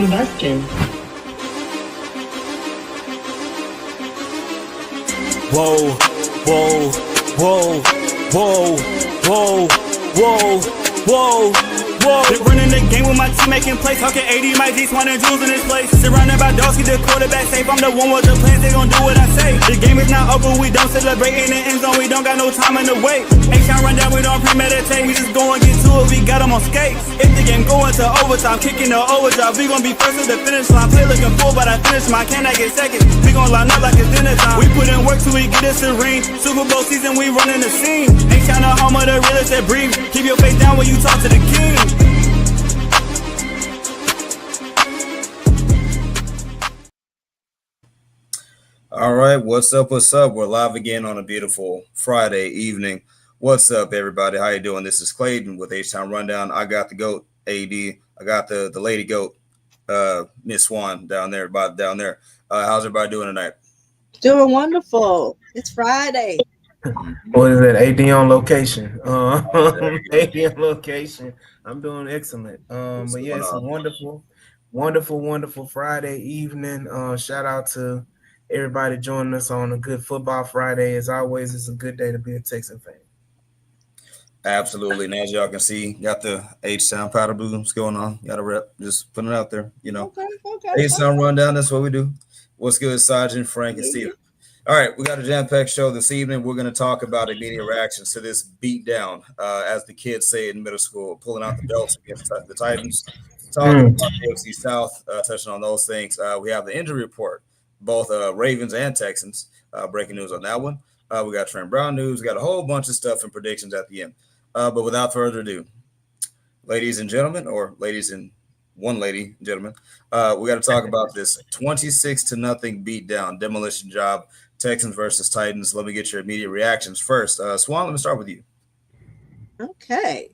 Combustion. Whoa, whoa, whoa, whoa, whoa, whoa, whoa, whoa. Been running the game with my team making plays. Talking 80, my G's, 100 jewels in this place. Surrounded by dogs, keep the quarterback safe. I'm the one with the plans, they gon' do what I say. The game is not over, we don't celebrate. In the end zone, we don't got no time in the wait. H-Town run down, we don't premeditate. We just go and get to it, we got them on skates. If the game going to overtime, kicking the overdrive, we gon' be first at the finish line. Play looking full, but I finish mine, can I get second? We gon' line up like it's dinner time. We put in work till we get us a ring. Super Bowl season, we running the scene. H-Town the home of the realest that breathe. Keep your face down when you talk to the king. All right, what's up? What's up? We're live again on a beautiful Friday evening. What's up, everybody? How you doing? This is Clayton with H-Town Rundown. I got the GOAT, AD. I got the lady GOAT, Miss Swan down there. How's everybody doing tonight? Doing wonderful. It's Friday. What is that? AD on location. AD on location. I'm doing excellent. But yeah, it's a wonderful Friday evening. Shout out to everybody joining us on a good football Friday. As always, it's a good day to be a Texan fan. Absolutely. And as y'all can see, got the H-Town powder blooms going on. Got a rep. Just putting it out there, you know. Okay. H-Town Rundown, that's what we do. What's good, Sergeant, Frank, and Steve? All right, we got a jam-packed show this evening. We're going to talk about immediate reactions to this beatdown, as the kids say in middle school, pulling out the belts against the Titans. Talking about the AFC South, touching on those things. We have the injury report, both Ravens and Texans. Breaking news on that one. We got Trent Brown news. We got a whole bunch of stuff and predictions at the end. But without further ado, ladies and gentlemen, or ladies and one lady and gentlemen, we got to talk about this 26-0 beatdown, demolition job, Texans versus Titans. Let me get your immediate reactions first. Swan, let me start with you. Okay.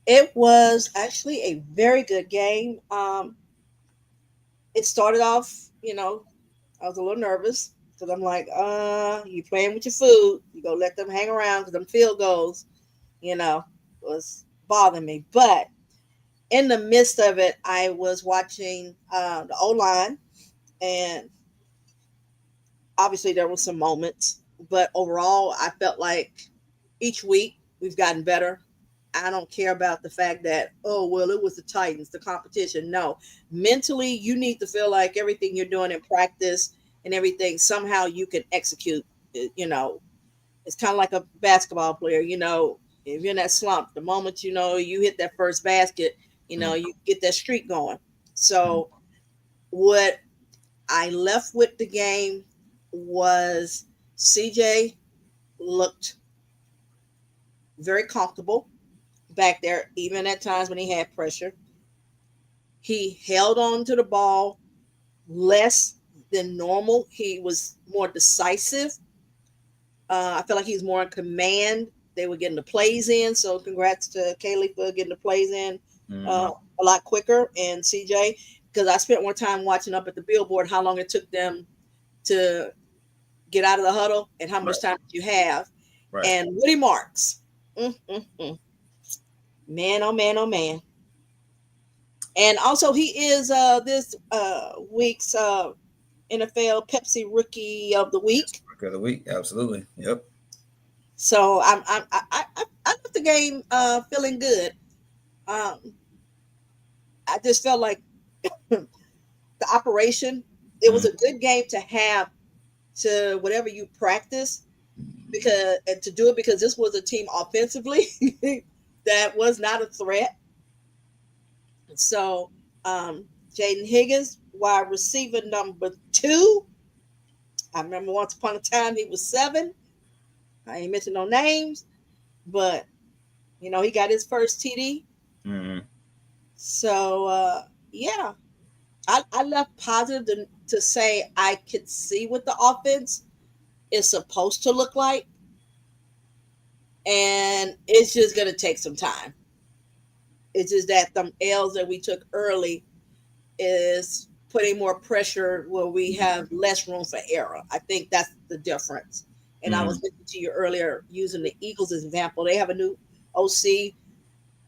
It was actually a very good game. It started off, I was a little nervous because I'm like, you playing with your food. You go let them hang around because them field goals, was bothering me. But in the midst of it, I was watching the O-line, and obviously there were some moments, but overall I felt like each week we've gotten better. I don't care about the fact that, it was the Titans, the competition. No, mentally you need to feel like everything you're doing in practice and everything, somehow you can execute. It's kind of like a basketball player, if you're in that slump, the moment, you hit that first basket, you get that streak going. So what I left with the game was CJ looked very comfortable back there, even at times when he had pressure. He held on to the ball less than normal. He was more decisive. I feel like he's more in command. They were getting the plays in, so congrats to Kaylee for getting the plays in a lot quicker, and CJ, because I spent more time watching up at the billboard how long it took them to get out of the huddle and how much time you have. Right. And Woody Marks, man, oh man. And also he is this week's NFL Pepsi Rookie of the Week. Rookie of the Week, absolutely. Yep. So I left the game feeling good. I just felt like the operation, it was a good game to have to whatever you practice, because this was a team offensively that was not a threat. So Jaden Higgins, wide receiver number 2. I remember once upon a time he was 7. I ain't mentioning no names, but he got his first TD. Mm-hmm. So I left positive to say I could see what the offense is supposed to look like, and it's just gonna take some time. It's just that the L's that we took early is putting more pressure where we have less room for error. I think that's the difference. And I was listening to you earlier using the Eagles as an example. They have a new OC.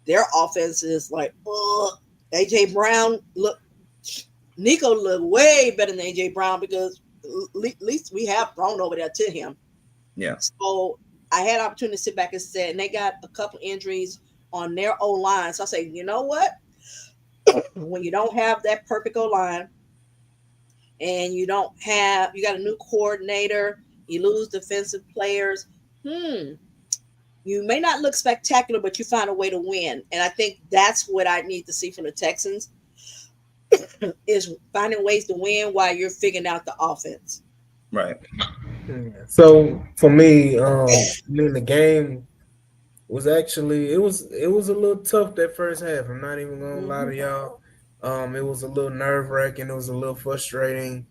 Their offense is like, AJ Brown, look, Nico looked way better than AJ Brown because at least we have thrown over there to him. Yeah. So I had opportunity to sit back and say, and they got a couple injuries on their O line. So I say, you know what? When you don't have that perfect O line, and you got a new coordinator, you lose defensive players. You may not look spectacular, but you find a way to win. And I think that's what I need to see from the Texans is finding ways to win while you're figuring out the offense. Right. So for me, the game was actually it was a little tough that first half. I'm not even gonna lie Mm-hmm. to y'all. It was a little nerve wracking. It was a little frustrating.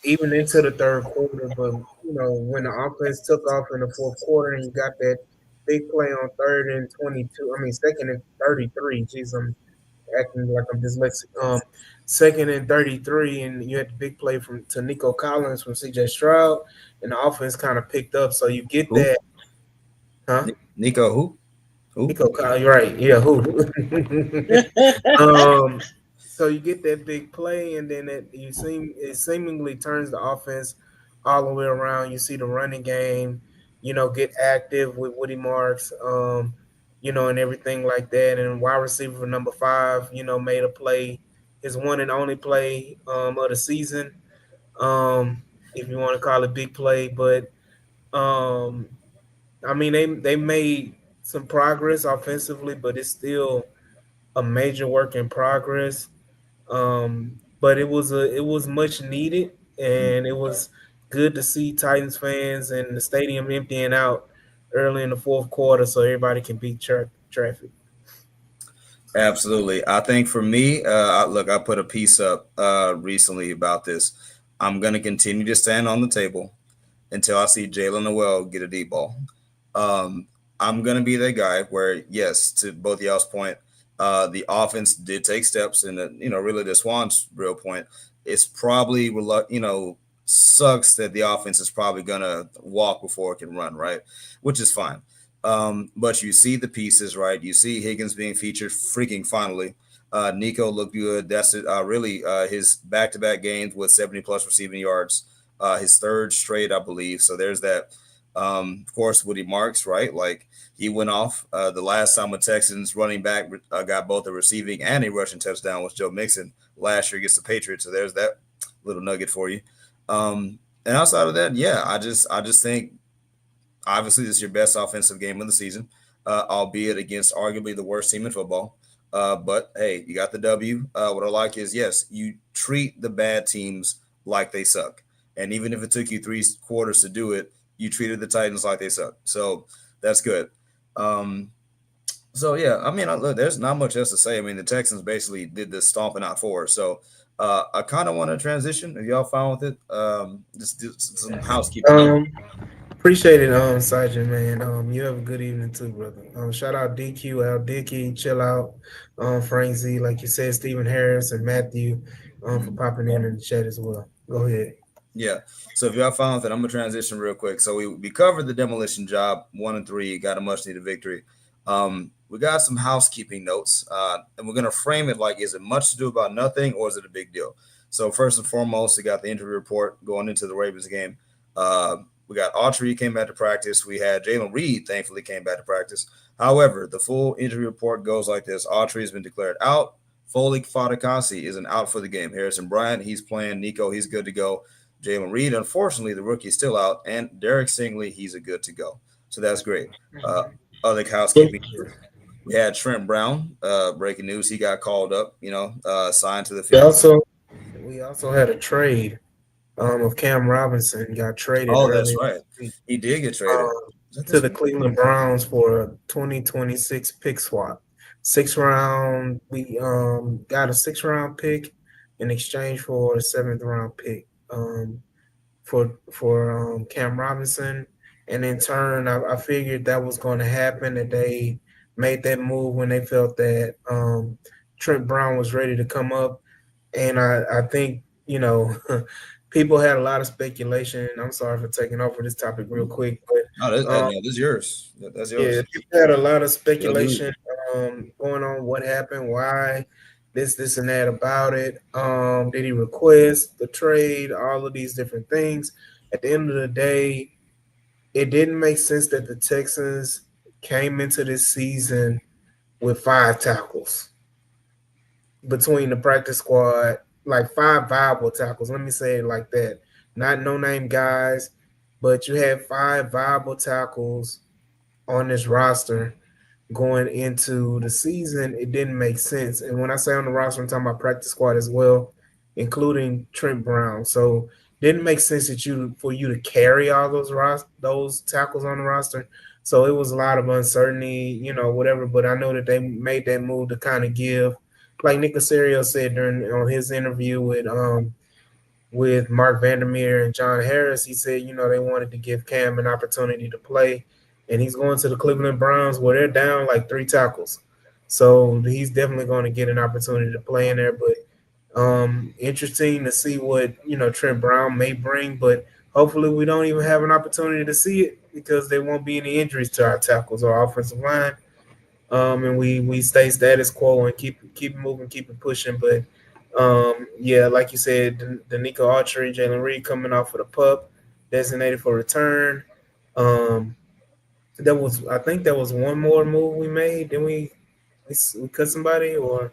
Even into the third quarter, but when the offense took off in the fourth quarter and you got that big play on 3rd and 22, I mean 2nd and 33. Jeez, I'm acting like I'm dyslexic. 2nd and 33, and you had the big play from to Nico Collins from CJ Stroud, and the offense kind of picked up. So you get Who? that, huh? Nico who? Who? Nico Collins, you're right? Yeah, who? So you get that big play, and then it seemingly turns the offense all the way around. You see the running game, get active with Woody Marks, and everything like that. And wide receiver number 5, made a play, his one and only play of the season, if you want to call it big play. But um, I mean, they made some progress offensively, but it's still a major work in progress. But it was much needed, and it was good to see Titans fans and the stadium emptying out early in the fourth quarter, so everybody can beat traffic. Absolutely. I think for me, look, I put a piece up recently about this. I'm going to continue to stand on the table until I see Jalen Noel get a deep ball. Um, I'm going to be that guy where, yes, to both y'all's point, the offense did take steps, and really the Swans' real point, it's probably sucks that the offense is probably going to walk before it can run, right? Which is fine. But you see the pieces, right? You see Higgins being featured freaking finally. Nico looked good. That's it. Really, his back-to-back games with 70 plus receiving yards, his third straight, I believe. So there's that. Of course, Woody Marks, right? Like he went off. The last time a Texans running back got both a receiving and a rushing touchdown was Joe Mixon last year against the Patriots. So there's that little nugget for you. And outside of that, yeah, I just think obviously this is your best offensive game of the season, albeit against arguably the worst team in football. But hey, you got the W. What I like is, yes, you treat the bad teams like they suck. And even if it took you 3 quarters to do it, you treated the Titans like they suck. So that's good. Um, so yeah, I mean, look, there's not much else to say. I mean, the Texans basically did this stomping out for us. So I kind of want to transition. If y'all fine with it, just do some housekeeping. Appreciate it, Sergeant, man. You have a good evening too, brother. Shout out DQ, Al Dickey, chill out, Frank Z, like you said, Stephen Harris and Matthew, for popping in the chat as well. Go ahead. Yeah. So if y'all found that, I'm gonna transition real quick. So we covered the demolition job 1 and 3, got a much needed victory. We got some housekeeping notes, and we're gonna frame it like: is it much to do about nothing, or is it a big deal? So first and foremost, we got the injury report going into the Ravens game. We got Autry came back to practice. We had Jalen Reed, thankfully, came back to practice. However, the full injury report goes like this: Autry has been declared out. Foley Fadakasi isn't out for the game. Harrison Bryant, he's playing. Nico, he's good to go. Jalen Reed, unfortunately, the rookie is still out, and Derek Stingley, he's a good to go. So that's great. Other housekeeping, we had Trent Brown. Breaking news, he got called up. Signed to the We field. also had a trade of Cam Robinson got traded Oh, that's earlier right. this week, He did get traded. to the Cleveland Browns for a 2026 pick swap. 6th round, we got a 6th round pick in exchange for a 7th round pick. For Cam Robinson, and in turn, I figured that was going to happen. That they made that move when they felt that Trent Brown was ready to come up, and I think people had a lot of speculation. I'm sorry for taking over this topic real quick, but No, this is yours. That's yeah, yours. people had a lot of Yo, dude. speculation going on. What happened? Why? this, and that about it. Did he request the trade? All of these different things. At the end of the day, it didn't make sense that the Texans came into this season with 5 tackles between the practice squad, like 5 viable tackles. Let me say it like that. Not no name guys, but you had 5 viable tackles on this roster going into the season. It didn't make sense. And when I say on the roster, I'm talking about practice squad as well, including Trent Brown. So didn't make sense for you to carry all those tackles on the roster. So it was a lot of uncertainty, whatever. But I know that they made that move to kind of give, like Nick Casario said on his interview with Mark Vandermeer and John Harris. He said, they wanted to give Cam an opportunity to play, and he's going to the Cleveland Browns where they're down like 3 tackles. So he's definitely going to get an opportunity to play in there. But interesting to see what Trent Brown may bring, but hopefully we don't even have an opportunity to see it because there won't be any injuries to our tackles or offensive line. And we stay status quo and keep moving, keep it pushing. But yeah, like you said, the Nico Autry, Jalen Reed coming off of the pup, designated for return. I think that was one more move we made. Then we cut somebody or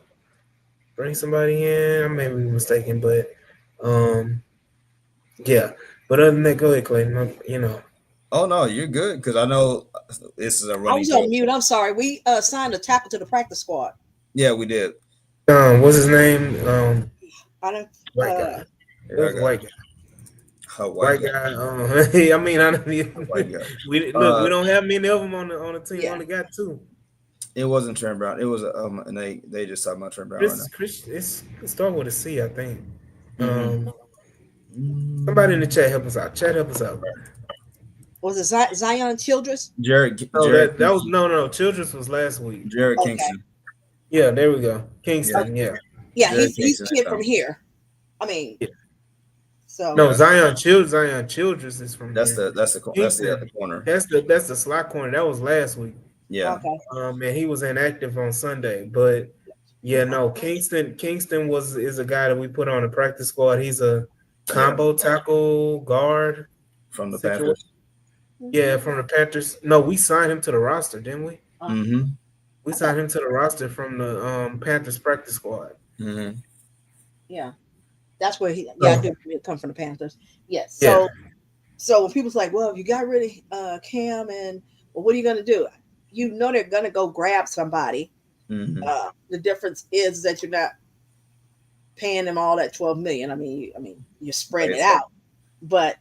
bring somebody in. I may be mistaken, but yeah. But other than that, go ahead, Clayton. Oh no, you're good because I know this is a running. I was on mute. I'm sorry. We signed a tackle to the practice squad. Yeah, we did. What's his name? I don't. White guy. It was white guy. White guy. I mean, white guy. we don't have many of them on the team. Yeah. Only got 2. It wasn't Trent Brown. It was and they just talking about Trent Brown. This is Christian. It started with a C, I think. Somebody in the chat help us out. Chat help us out. Was it Zion Childress? Jared. That was no. Childress was last week. Jared Kingston. Yeah, there we go. Kingston. Yeah. Yeah, he's kid from here. I mean. Yeah. So no, Zion Childress is from that's here. That's the other corner. That's the slot corner. That was last week. Yeah. Okay. And he was inactive on Sunday, but yeah, no. Kingston is a guy that we put on the practice squad. He's a combo tackle guard from the Panthers. Yeah, from the Panthers. No, we signed him to the roster, didn't we? Mm-hmm. We signed him to the roster from the Panthers practice squad. Mm-hmm. Yeah, that's where he. Yeah, I did come from the Panthers. Yes. So when people's like, "Well, you got rid of Cam, and what are you going to do?" They're going to go grab somebody. Mm-hmm. The difference is that you're not paying them all that $12 million. I mean, you're spreading it out, but.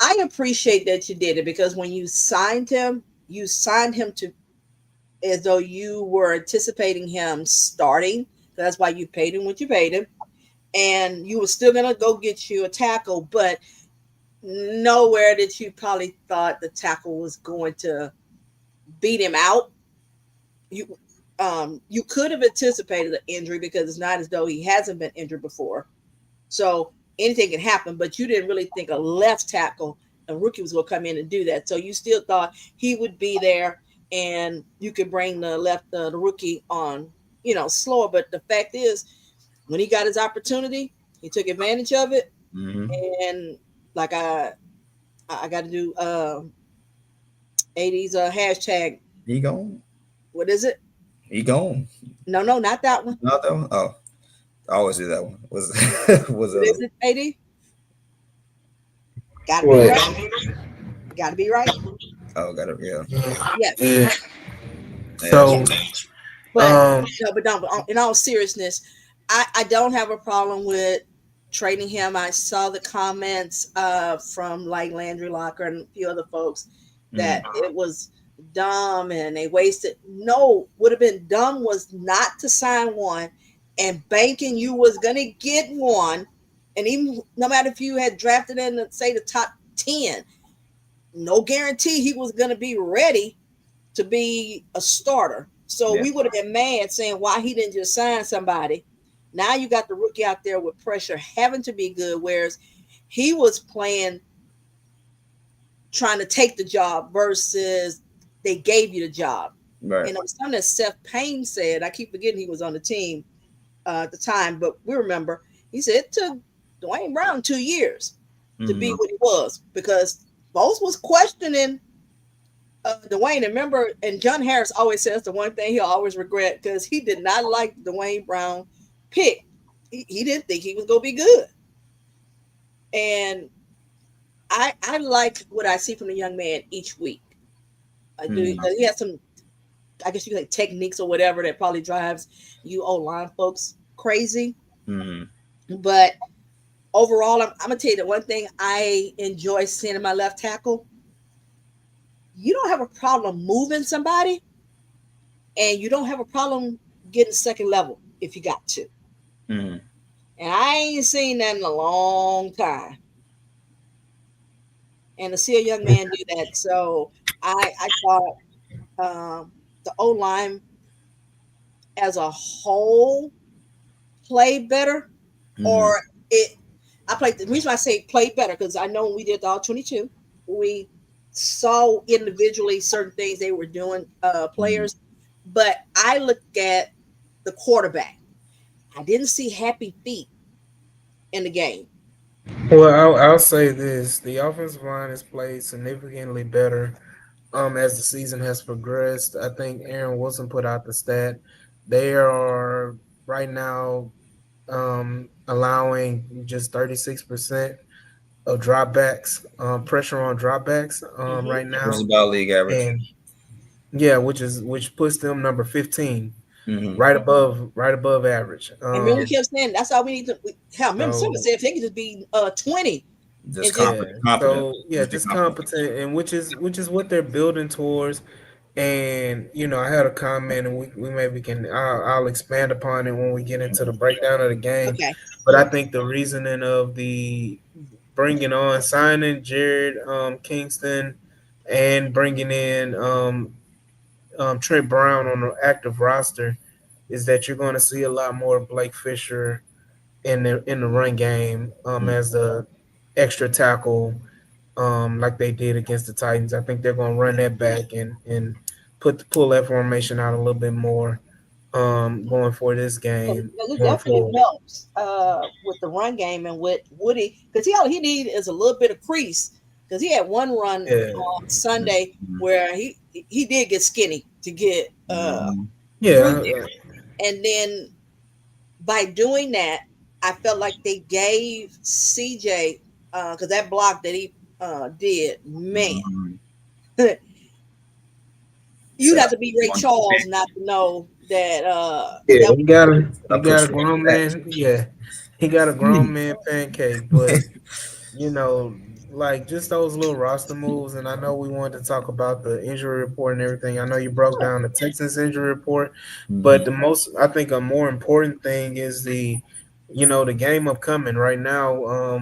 I appreciate that you did it because when you signed him to as though you were anticipating him starting. That's why you paid him what you paid him. And you were still going to go get you a tackle, but nowhere that you probably thought the tackle was going to beat him out. You could have anticipated an injury because it's not as though he hasn't been injured before. So anything can happen, but you didn't really think a left tackle, a rookie, was going to come in and do that. So you still thought he would be there and you could bring the rookie on, slower. But the fact is, when he got his opportunity, he took advantage of it. Mm-hmm. And like I got to do AD's hashtag. He gone. What is it? He gone. No, not that one. Not that one. Oh. I always do that one. Was is it AD? Gotta be right. Gotta be right. Oh, got it. Yeah. Yes. Yeah. So, but in all seriousness, I don't have a problem with trading him. I saw the comments from like Landry Locker and a few other folks that it was dumb and they wasted. No, would have been dumb was not to sign one and banking you was going to get one. And even no matter if you had drafted in, say, the top 10, no guarantee he was going to be ready to be a starter. So we would have been mad saying why he didn't just sign somebody. Now you got the rookie out there with pressure having to be good, whereas he was playing, trying to take the job versus they gave you the job. Right. Something that Seth Payne said. I keep forgetting he was on the team at the time, but we remember he said it took Dwayne Brown 2 years to be what he was because both was questioning Dwayne. And remember, and John Harris always says the one thing he'll always regret because he did not like Dwayne Brown pick. He didn't think he was going to be good. And I like what I see from the young man each week. I do. He has some, I guess you could say, techniques or whatever that probably drives you old line folks crazy. But overall, I'm gonna tell you the one thing I enjoy seeing in my left tackle. You don't have a problem moving somebody, and you don't have a problem getting second level if you got to. And I ain't seen that in a long time. And to see a young man do that, so I thought the O line as a whole played better, or it. I played the reason I say played better because I know when we did the all 22, we saw individually certain things they were doing, players, but I looked at the quarterback. I didn't see happy feet in the game. Well, I'll say this: the offensive line has played significantly better as the season has progressed. I think Aaron Wilson put out the stat. They are right now allowing just 36% of dropbacks, pressure on dropbacks right Which is now, about league average. and yeah, which puts them number 15, Mm-hmm. right above average. And remember, we kept saying that's all we need to. Hell, remember, someone So said if they could just be 20 Just and just yeah, competent. so yeah, Just be just competent. competent, and which is what they're building towards. And I had a comment, and we maybe can I'll expand upon it when we get into the breakdown of the game. okay. But I think the reasoning of the bringing on signing Jared Kingston and bringing in Trent Brown on the active roster is that you're going to see a lot more Blake Fisher in the run game as the extra tackle like they did against the Titans. I think they're going to run that back and pull that formation out a little bit more going for this game It going definitely forward. helps with the run game and with Woody because all he need is a little bit of crease because he had one run Yeah, on Sunday where he did get skinny to get through yeah, there, and then by doing that, I felt like they gave CJ because that block that he did, man, you'd have So to be Ray Charles not to know that yeah. that. He got a grown man. Yeah, he got a grown man pancake, but you know, like just those little roster moves. And I know we wanted to talk about the injury report and everything. I know you broke down the Texans injury report, but I think, a more important thing is the game upcoming right now.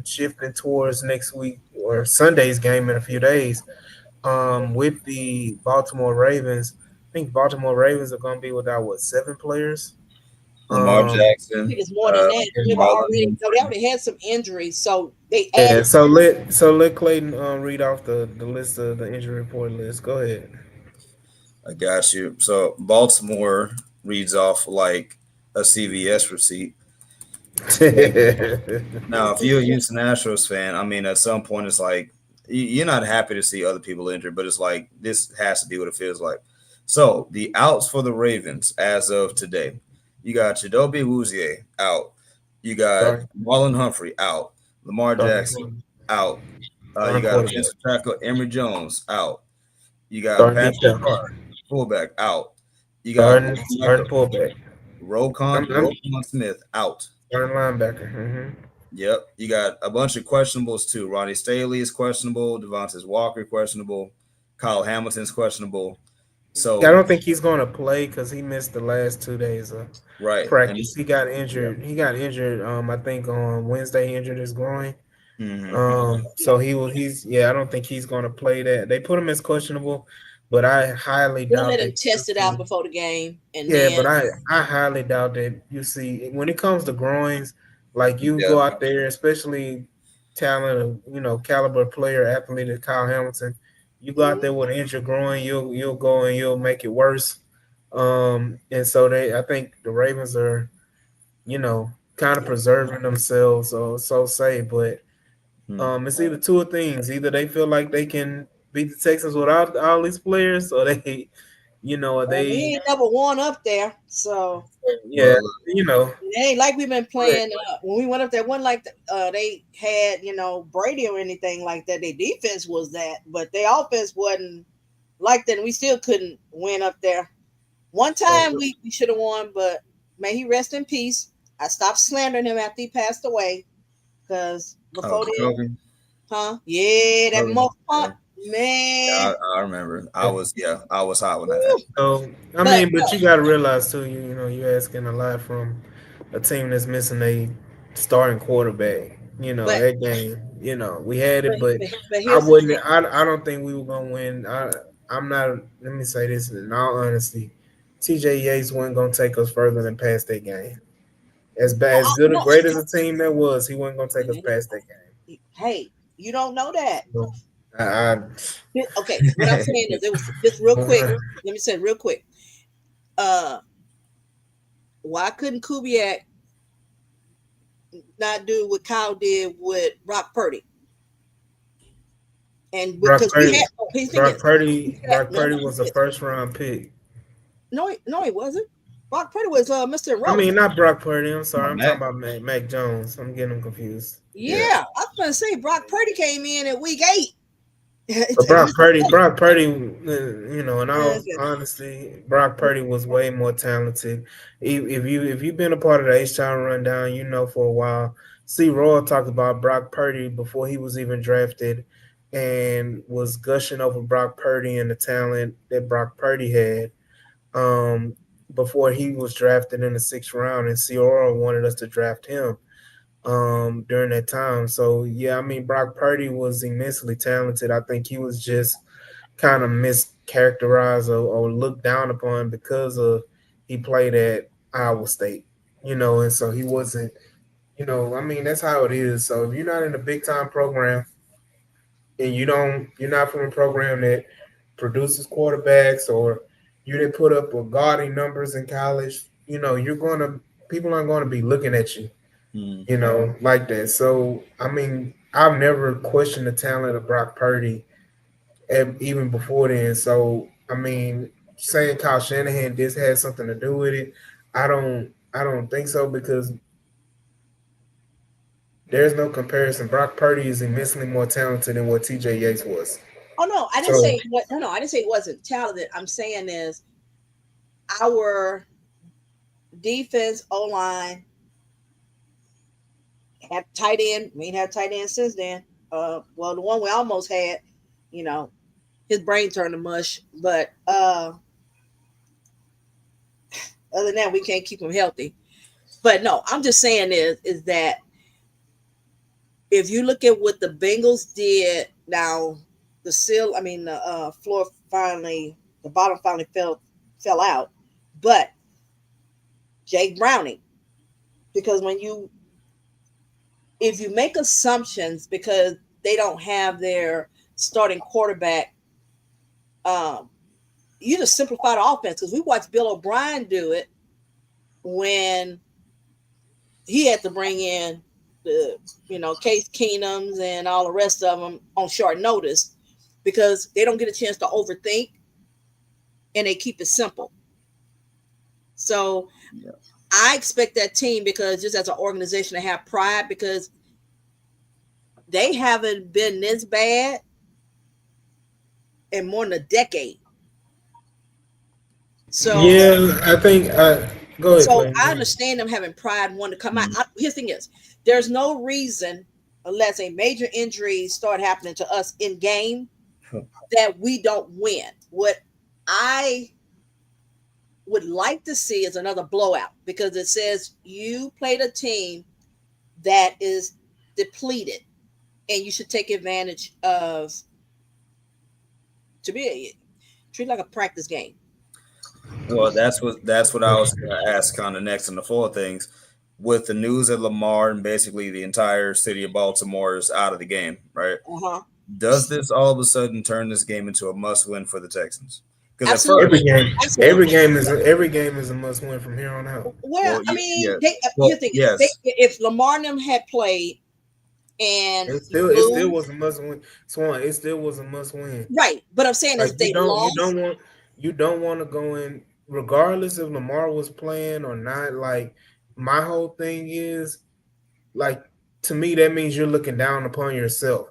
Shifting towards next week or Sunday's game in a few days. With the Baltimore Ravens, I think Baltimore Ravens are going to be without what, 7 players. Lamar I Jackson, think it's more than that. Remember, Marlon they Humphrey. already had some injuries, so they Yeah, added. so let Clayton read off the list of the injury report list. Go ahead. I got you. So Baltimore reads off like a CVS receipt. Now, if you're a Houston Astros fan, I mean, at some point, it's like you're not happy to see other people injured, but it's like this has to be what it feels like. So the outs for the Ravens as of today, you got Chidobe Wuzie out, you got Sorry, Marlon Humphrey out, Lamar Jackson starting out, you starting got quarterback, offensive tackle Emory Jones out, you got starting deep Patrick tackle, Carr fullback out, you got starting linebacker fullback. I'm Roquan Smith out. starting linebacker. Yep, you got a bunch of questionables too. Ronnie Staley is questionable. Devontae Walker questionable. Kyle Hamilton's questionable. I So don't think he's going to play because he missed the last 2 days of right, and practice. He got yeah, injured. He got injured. I think on Wednesday he injured his groin. hmm So he's yeah. I don't think he's going to play that. They put him as questionable, but I highly They'll doubt let him that you test it out see. before the game, and Yeah, then but I highly doubt that you see when it comes to groins, like you yeah, go out there, especially talent of caliber player athlete at Kyle Hamilton. You go out there with an injury growing, you'll go and you'll make it worse. And so I think the Ravens are, kind of preserving themselves, or so say. But it's either two things: either they feel like they can beat the Texans without all these players, or they, We ain't never won up there, so yeah, Well, it ain't like we've been playing. When we went up there, wasn't like they had Brady or anything like that. Their defense was that, but their offense wasn't like that. And we still couldn't win up there. One time we should have won, but may he rest in peace. I stopped slandering him after he passed away because before then, yeah, that muff punt, man. Yeah, I remember. I was hot when that happened. So but you got to realize too, you're asking a lot from a team that's missing a starting quarterback. That game, we had it, but I here's the wouldn't. thing. I don't think we were gonna win. I'm not. Let me say this in all honesty. TJ Yates wasn't gonna take us further than past that game. As bad, as good, great as a team that was, he wasn't gonna take us past that game. Hey, you don't know that. So, I, Okay, what I'm saying is, it was just real quick. Let me say it real quick. Why couldn't Kubiak not do what Kyle did with Brock Purdy? And because Brock Purdy was a first round pick. No, he wasn't. Brock Purdy was Mr. Irrelevant. I mean, not Brock Purdy. I'm sorry. I'm talking about Mac Jones. I'm getting him confused. Yeah, I was going to say Brock Purdy came in at week 8. But Brock Purdy, in all honesty, Brock Purdy was way more talented. If you've been a part of the H-Town rundown, for a while. See, Roy talked about Brock Purdy before he was even drafted, and was gushing over Brock Purdy and the talent that Brock Purdy had. Before he was drafted in the 6th round, and Ciora wanted us to draft him during that time. So yeah, I mean, Brock Purdy was immensely talented. I think he was just kind of mischaracterized or looked down upon because of he played at Iowa State, and so he wasn't, I mean, that's how it is. So if you're not in a big time program and you're not from a program that produces quarterbacks, or you didn't put up gaudy numbers in college, people aren't going to be looking at you, like that. So, I mean, I've never questioned the talent of Brock Purdy, even before then. So, I mean, saying Kyle Shanahan this had something to do with it, I don't think so, because there's no comparison. Brock Purdy is immensely more talented than what TJ Yates was. Oh no, I didn't say what. No, I didn't say it wasn't talented. I'm saying is our defense, O-line, had tight end. We ain't had tight end since then. Well, the one we almost had, his brain turned to mush. But other than that, we can't keep him healthy. But no, I'm just saying is that if you look at what the Bengals did, now the floor finally, the bottom finally fell out. But Jake Browning, because if you make assumptions because they don't have their starting quarterback, you just simplify the offense, because we watched Bill O'Brien do it when he had to bring in the Case Keenums and all the rest of them on short notice, because they don't get a chance to overthink and they keep it simple. So I expect that team, because just as an organization, to have pride, because they haven't been this bad in more than a decade. So yeah, I think go ahead. So I understand them having pride and wanting to come out. His thing is, there's no reason, unless a major injury start happening to us in game, that we don't win. What I would like to see is another blowout, because it says you played a team that is depleted, and you should take advantage of, to be treat like a practice game. Well, that's what I was going to ask kind of next in the floor things. With the news that Lamar and basically the entire city of Baltimore is out of the game, right? Does this all of a sudden turn this game into a must-win for the Texans? Because at Absolutely. first, every game is a must win from here on out. Well, I mean, well, yes. If Lamar and them had played and it still was a must win. Swan, it still was a must win. Right, but I'm saying Like is they lost. You don't want to go in regardless if Lamar was playing or not. Like my whole thing is like to me that means you're looking down upon yourself.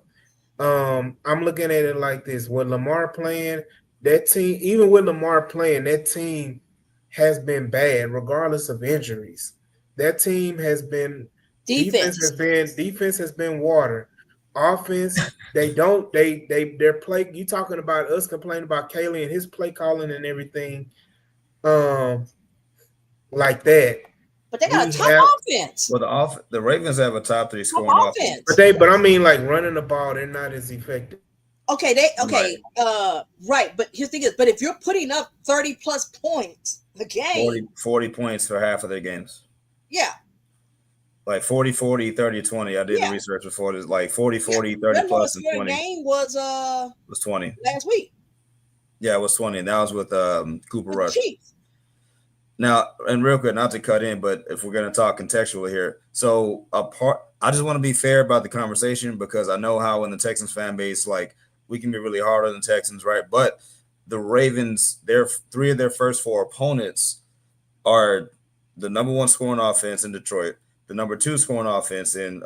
I'm looking at it like this: with Lamar playing, that team, even with Lamar playing, that team has been bad, regardless of injuries. That team has been defense has been water. Offense, their play. You talking about us complaining about Kaylee and his play calling and everything, like that. But they got a top offense. Well, the Ravens have a top 3 scoring offense. But I mean, like running the ball, they're not as effective. Okay, right. But here's the thing is, but if you're putting up 30 plus points a game, 40 points for half of their games. Yeah. Like 40, 40, 30, 20. I did the research before this. Like 40, 40, 30 plus and 20. Game was 20 last week. Yeah, it was 20. And that was with Cooper Rush. Chiefs. Now, and real quick, not to cut in, but if we're going to talk contextually here, so I just want to be fair about the conversation because I know how in the Texans fan base, like we can be really hard on the Texans, right? But the Ravens, their 3 of their first 4 opponents are the number 1 scoring offense in Detroit, the number 2 scoring offense in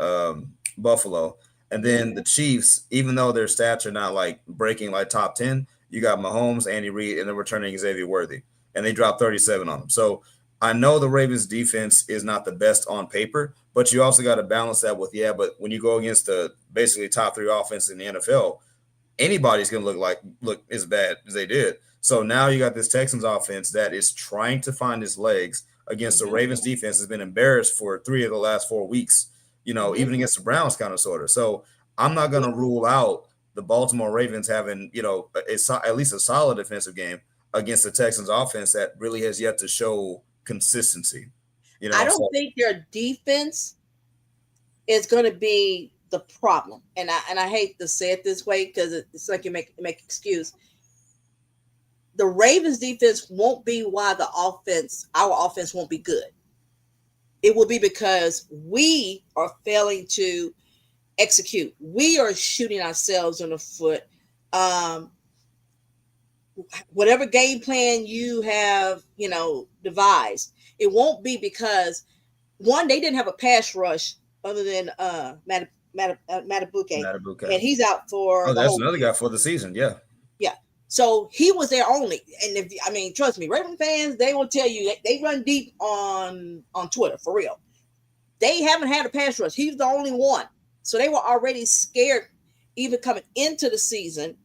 Buffalo, and then the Chiefs. Even though their stats are not like breaking like top 10, you got Mahomes, Andy Reid, and then returning Xavier Worthy. And they dropped 37 on them. So I know the Ravens defense is not the best on paper, but you also got to balance that with, but when you go against the basically top 3 offense in the NFL, anybody's going to look as bad as they did. So now you got this Texans offense that is trying to find its legs against the Ravens defense has been embarrassed for 3 of the last 4 weeks, even against the Browns kind of sort of. So I'm not going to rule out the Baltimore Ravens having, at least a solid defensive game against the Texans offense that really has yet to show consistency. I don't think their defense is going to be the problem. And I hate to say it this way because it's like you make excuse. The Ravens defense won't be why our offense won't be good. It will be because we are failing to execute. We are shooting ourselves in the foot. Whatever game plan you have, devised, it won't be because one, they didn't have a pass rush other than Matabuke, and he's out for. That's another guy for the season. Yeah. So he was there only, and trust me, Raven fans, they will tell you they run deep on Twitter for real. They haven't had a pass rush. He's the only one, so they were already scared even coming into the season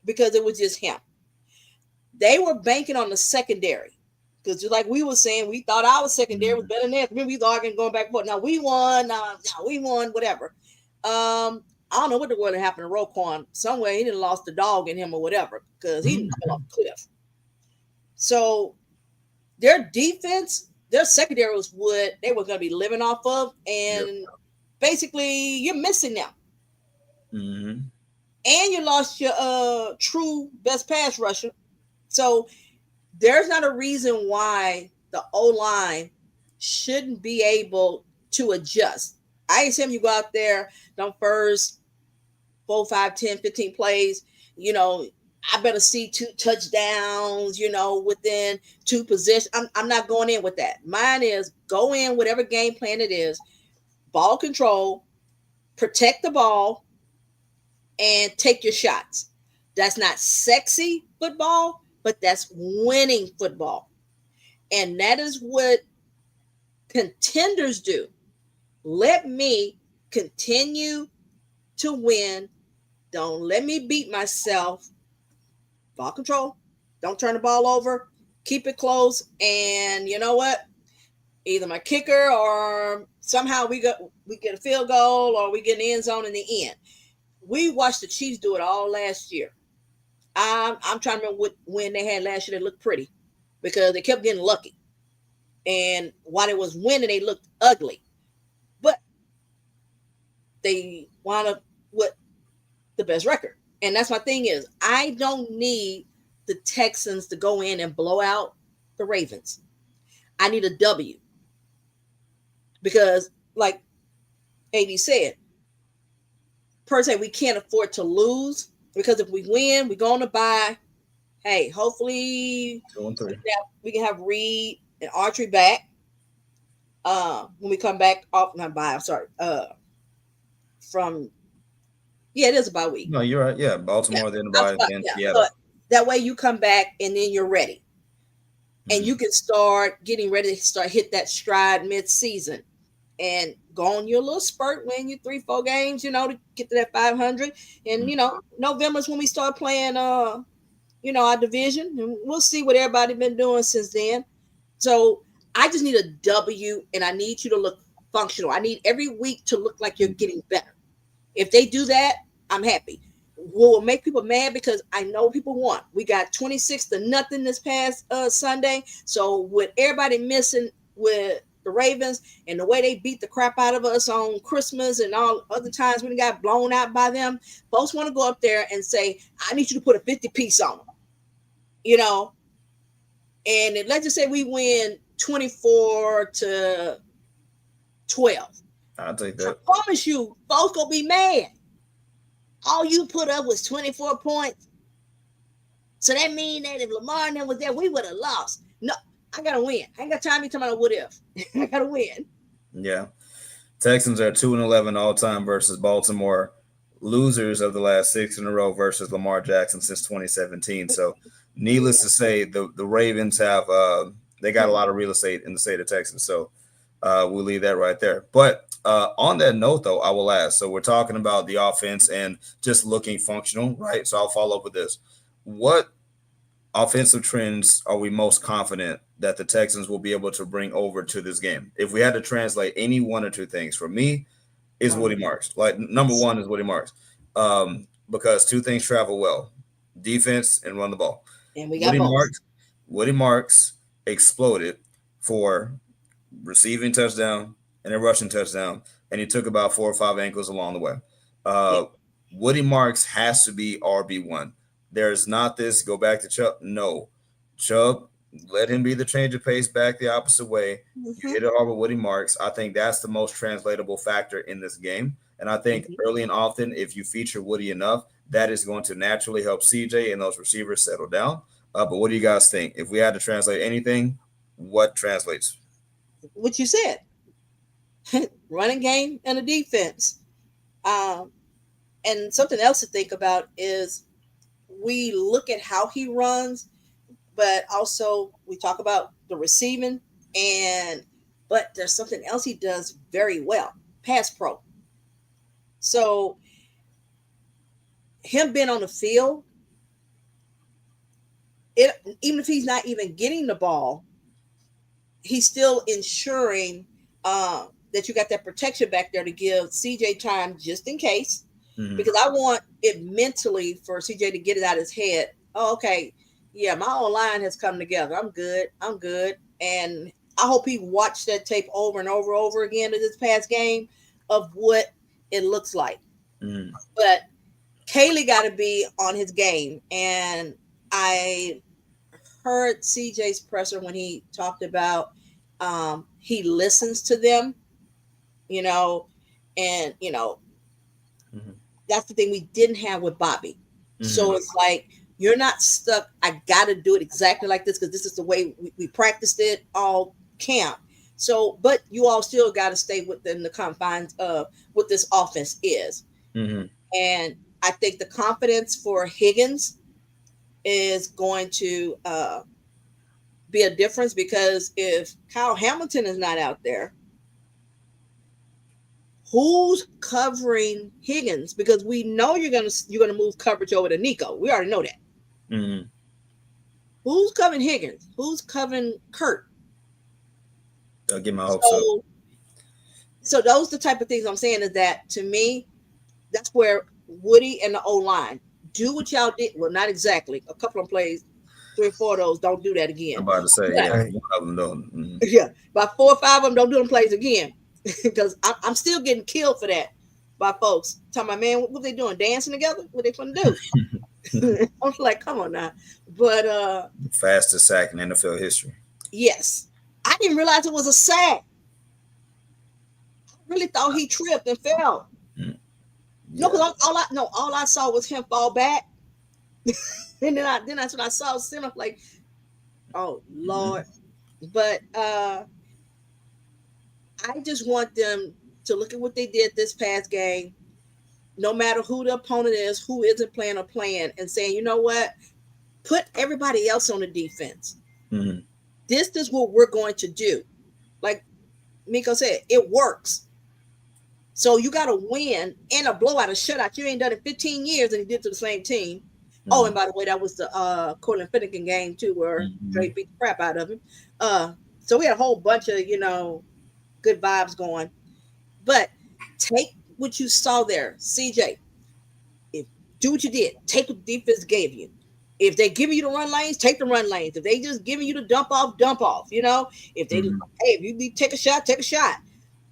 because it was just him. They were banking on the secondary because, just like we were saying, we thought our secondary was better than theirs. Remember, we was arguing going back and forth. Now we won. Whatever. I don't know what the world happened to Roquan. Somewhere he didn't lost the dog in him or whatever because he didn't come off the cliff. So their defense, their secondary was what they were going to be living off of, and basically you're missing them. Mm-hmm. And you lost your true best pass rusher. So there's not a reason why the O-line shouldn't be able to adjust. I ain't saying you go out there, them first 4, 5, 10, 15 plays, I better see 2 touchdowns, within 2 positions. I'm not going in with that. Mine is go in whatever game plan it is, ball control, protect the ball, and take your shots. That's not sexy football, but that's winning football. And that is what contenders do. Let me continue to win. Don't let me beat myself. Ball control. Don't turn the ball over. Keep it close. And you know what? Either my kicker or somehow we get a field goal or we get in the end zone in the end. We watched the Chiefs do it all last year. I'm trying to remember what win they had last year. They looked pretty because they kept getting lucky. And while it was winning, they looked ugly. But they wound up with the best record. And that's my thing is I don't need the Texans to go in and blow out the Ravens. I need a W because, like AD said, per se, we can't afford to lose because if we win, we're going to buy. Hey, hopefully 2-3. we can have Reed and Archery back. When we come back off, not by, I'm sorry, from, it is a bye week. No, you're right. Yeah, Baltimore, then bye, then Seattle. But that way you come back and then you're ready. And you can start getting ready to start hit that stride mid-season and go on your little spurt, win you 3-4 games, to get to that 500. And, November's when we start playing, our division. And we'll see what everybody been doing since then. So I just need a W, and I need you to look functional. I need every week to look like you're getting better. If they do that, I'm happy. Will make people mad because I know people want. We got 26-0 this past Sunday. So with everybody missing with the Ravens and the way they beat the crap out of us on Christmas and all other times when we got blown out by them, folks want to go up there and say, I need you to put a 50 piece on them. And let's just say we win 24-12. I'll take that. I promise you, folks gonna be mad. All you put up was 24 points. So that means that if Lamar and them was there, we would have lost. No, I gotta win. I ain't got time to be talking about what if. I gotta win. Yeah. Texans are 2-11 all time versus Baltimore. Losers of the last 6 in a row versus Lamar Jackson since 2017. So needless to say, the Ravens have they got a lot of real estate in the state of Texas. So we'll leave that right there. But on that note, though, I will ask. So we're talking about the offense and just looking functional, right? So I'll follow up with this. What offensive trends are we most confident that the Texans will be able to bring over to this game? If we had to translate any one or two things, for me, is Woody Marks. Like, number one is Woody Marks. Because two things travel well: defense and run the ball. And we got both. Woody Marks exploded for receiving touchdown and a rushing touchdown, and he took about 4 or 5 ankles along the way. Woody Marks has to be RB1. There's not this go back to Chubb. No. Chubb, let him be the change of pace back the opposite way. You hit it hard with Woody Marks. I think that's the most translatable factor in this game. And I think early and often, if you feature Woody enough, that is going to naturally help CJ and those receivers settle down. But what do you guys think? If we had to translate anything, what translates? What you said. Running game and a defense. And something else to think about is we look at how he runs, but also we talk about the receiving, but there's something else he does very well: pass pro. So him being on the field, even if he's not even getting the ball, he's still ensuring that you got that protection back there to give CJ time just in case. Because I want it mentally for CJ to get it out of his head. Oh, okay. Yeah, my whole line has come together. I'm good. And I hope he watched that tape over and over again in this past game of what it looks like. But Kaylee got to be on his game. And I heard CJ's presser when he talked about he listens to them, and, that's the thing we didn't have with Bobby. So it's like, you're not stuck. I got to do it exactly like this because this is the way we practiced it all camp. So, but you all still got to stay within the confines of what this offense is. And I think the confidence for Higgins is going to be a difference, because if Kyle Hamilton is not out there, who's covering Higgins? Because we know you're gonna move coverage over to Nico. We already know that. Who's covering Higgins? Who's covering Kurt? I'll get my hopes up. So those are the type of things I'm saying, is that to me, that's where Woody and the O-line do what y'all did. Well, not exactly. A couple of plays, 3 or 4 of those, don't do that again. I'm about to say, one of them don't. Yeah, about 4 or 5 of them, don't do them plays again. Because I'm still getting killed for that by folks. Talking about, man, what they doing? Dancing together? What they gonna do? I was like, come on now. But fastest sack in NFL history. yes, I didn't realize it was a sack. I really thought he tripped and fell. Mm, No, yeah. because all I saw was him fall back, and then that's when I saw center. Like, oh Lord. But I just want them to look at what they did this past game, no matter who the opponent is, who isn't playing or playing, and saying, you know what, put everybody else on the defense. Mm-hmm. This is what we're going to do. Like Miko said, it works. So you got to win in a blowout, a shutout. You ain't done it 15 years, and you did to the same team. Mm-hmm. Oh, and by the way, that was the Cortland Finnegan game too, where Drake beat the crap out of him. So we had a whole bunch of good vibes going. But take what you saw there, CJ. Do what you did. Take what the defense gave you. If they give you the run lanes, take the run lanes. If they just giving you the dump off, dump off. If they hey, if you need to take a shot, take a shot.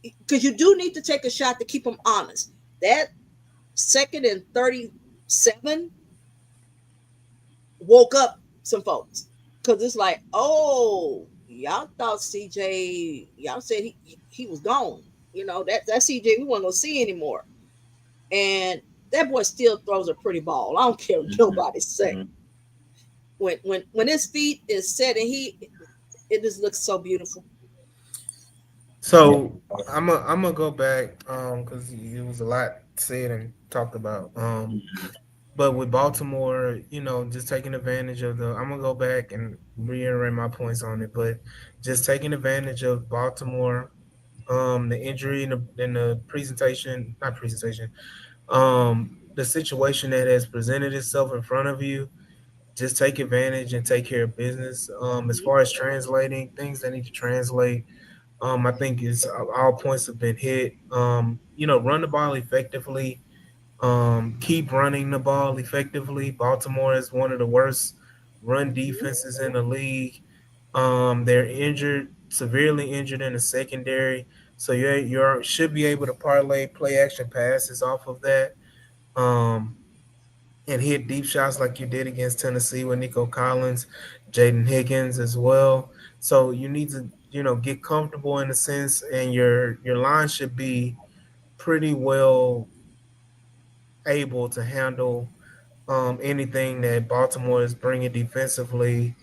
Because you do need to take a shot to keep them honest. That 2nd and 37 woke up some folks. Because it's like, oh, y'all thought CJ, y'all said he was gone. That CJ we wasn't gonna see anymore. And that boy still throws a pretty ball. I don't care what nobody say. When his feet is set and it just looks so beautiful. So I'm gonna go back because it was a lot said and talked about. But with Baltimore, just taking advantage of I'm gonna go back and reiterate my points on it, but just taking advantage of Baltimore, the injury in the presentation, not presentation, the situation that has presented itself in front of you, just take advantage and take care of business. As far as translating things that need to translate, I think is all points have been hit. Run the ball effectively. Keep running the ball effectively. Baltimore is one of the worst run defenses in the league. They're injured, severely injured in the secondary. So you should be able to parlay play action passes off of that. And hit deep shots like you did against Tennessee with Nico Collins, Jaden Higgins as well. So you need to, get comfortable in a sense, and your line should be pretty well able to handle anything that Baltimore is bringing defensively.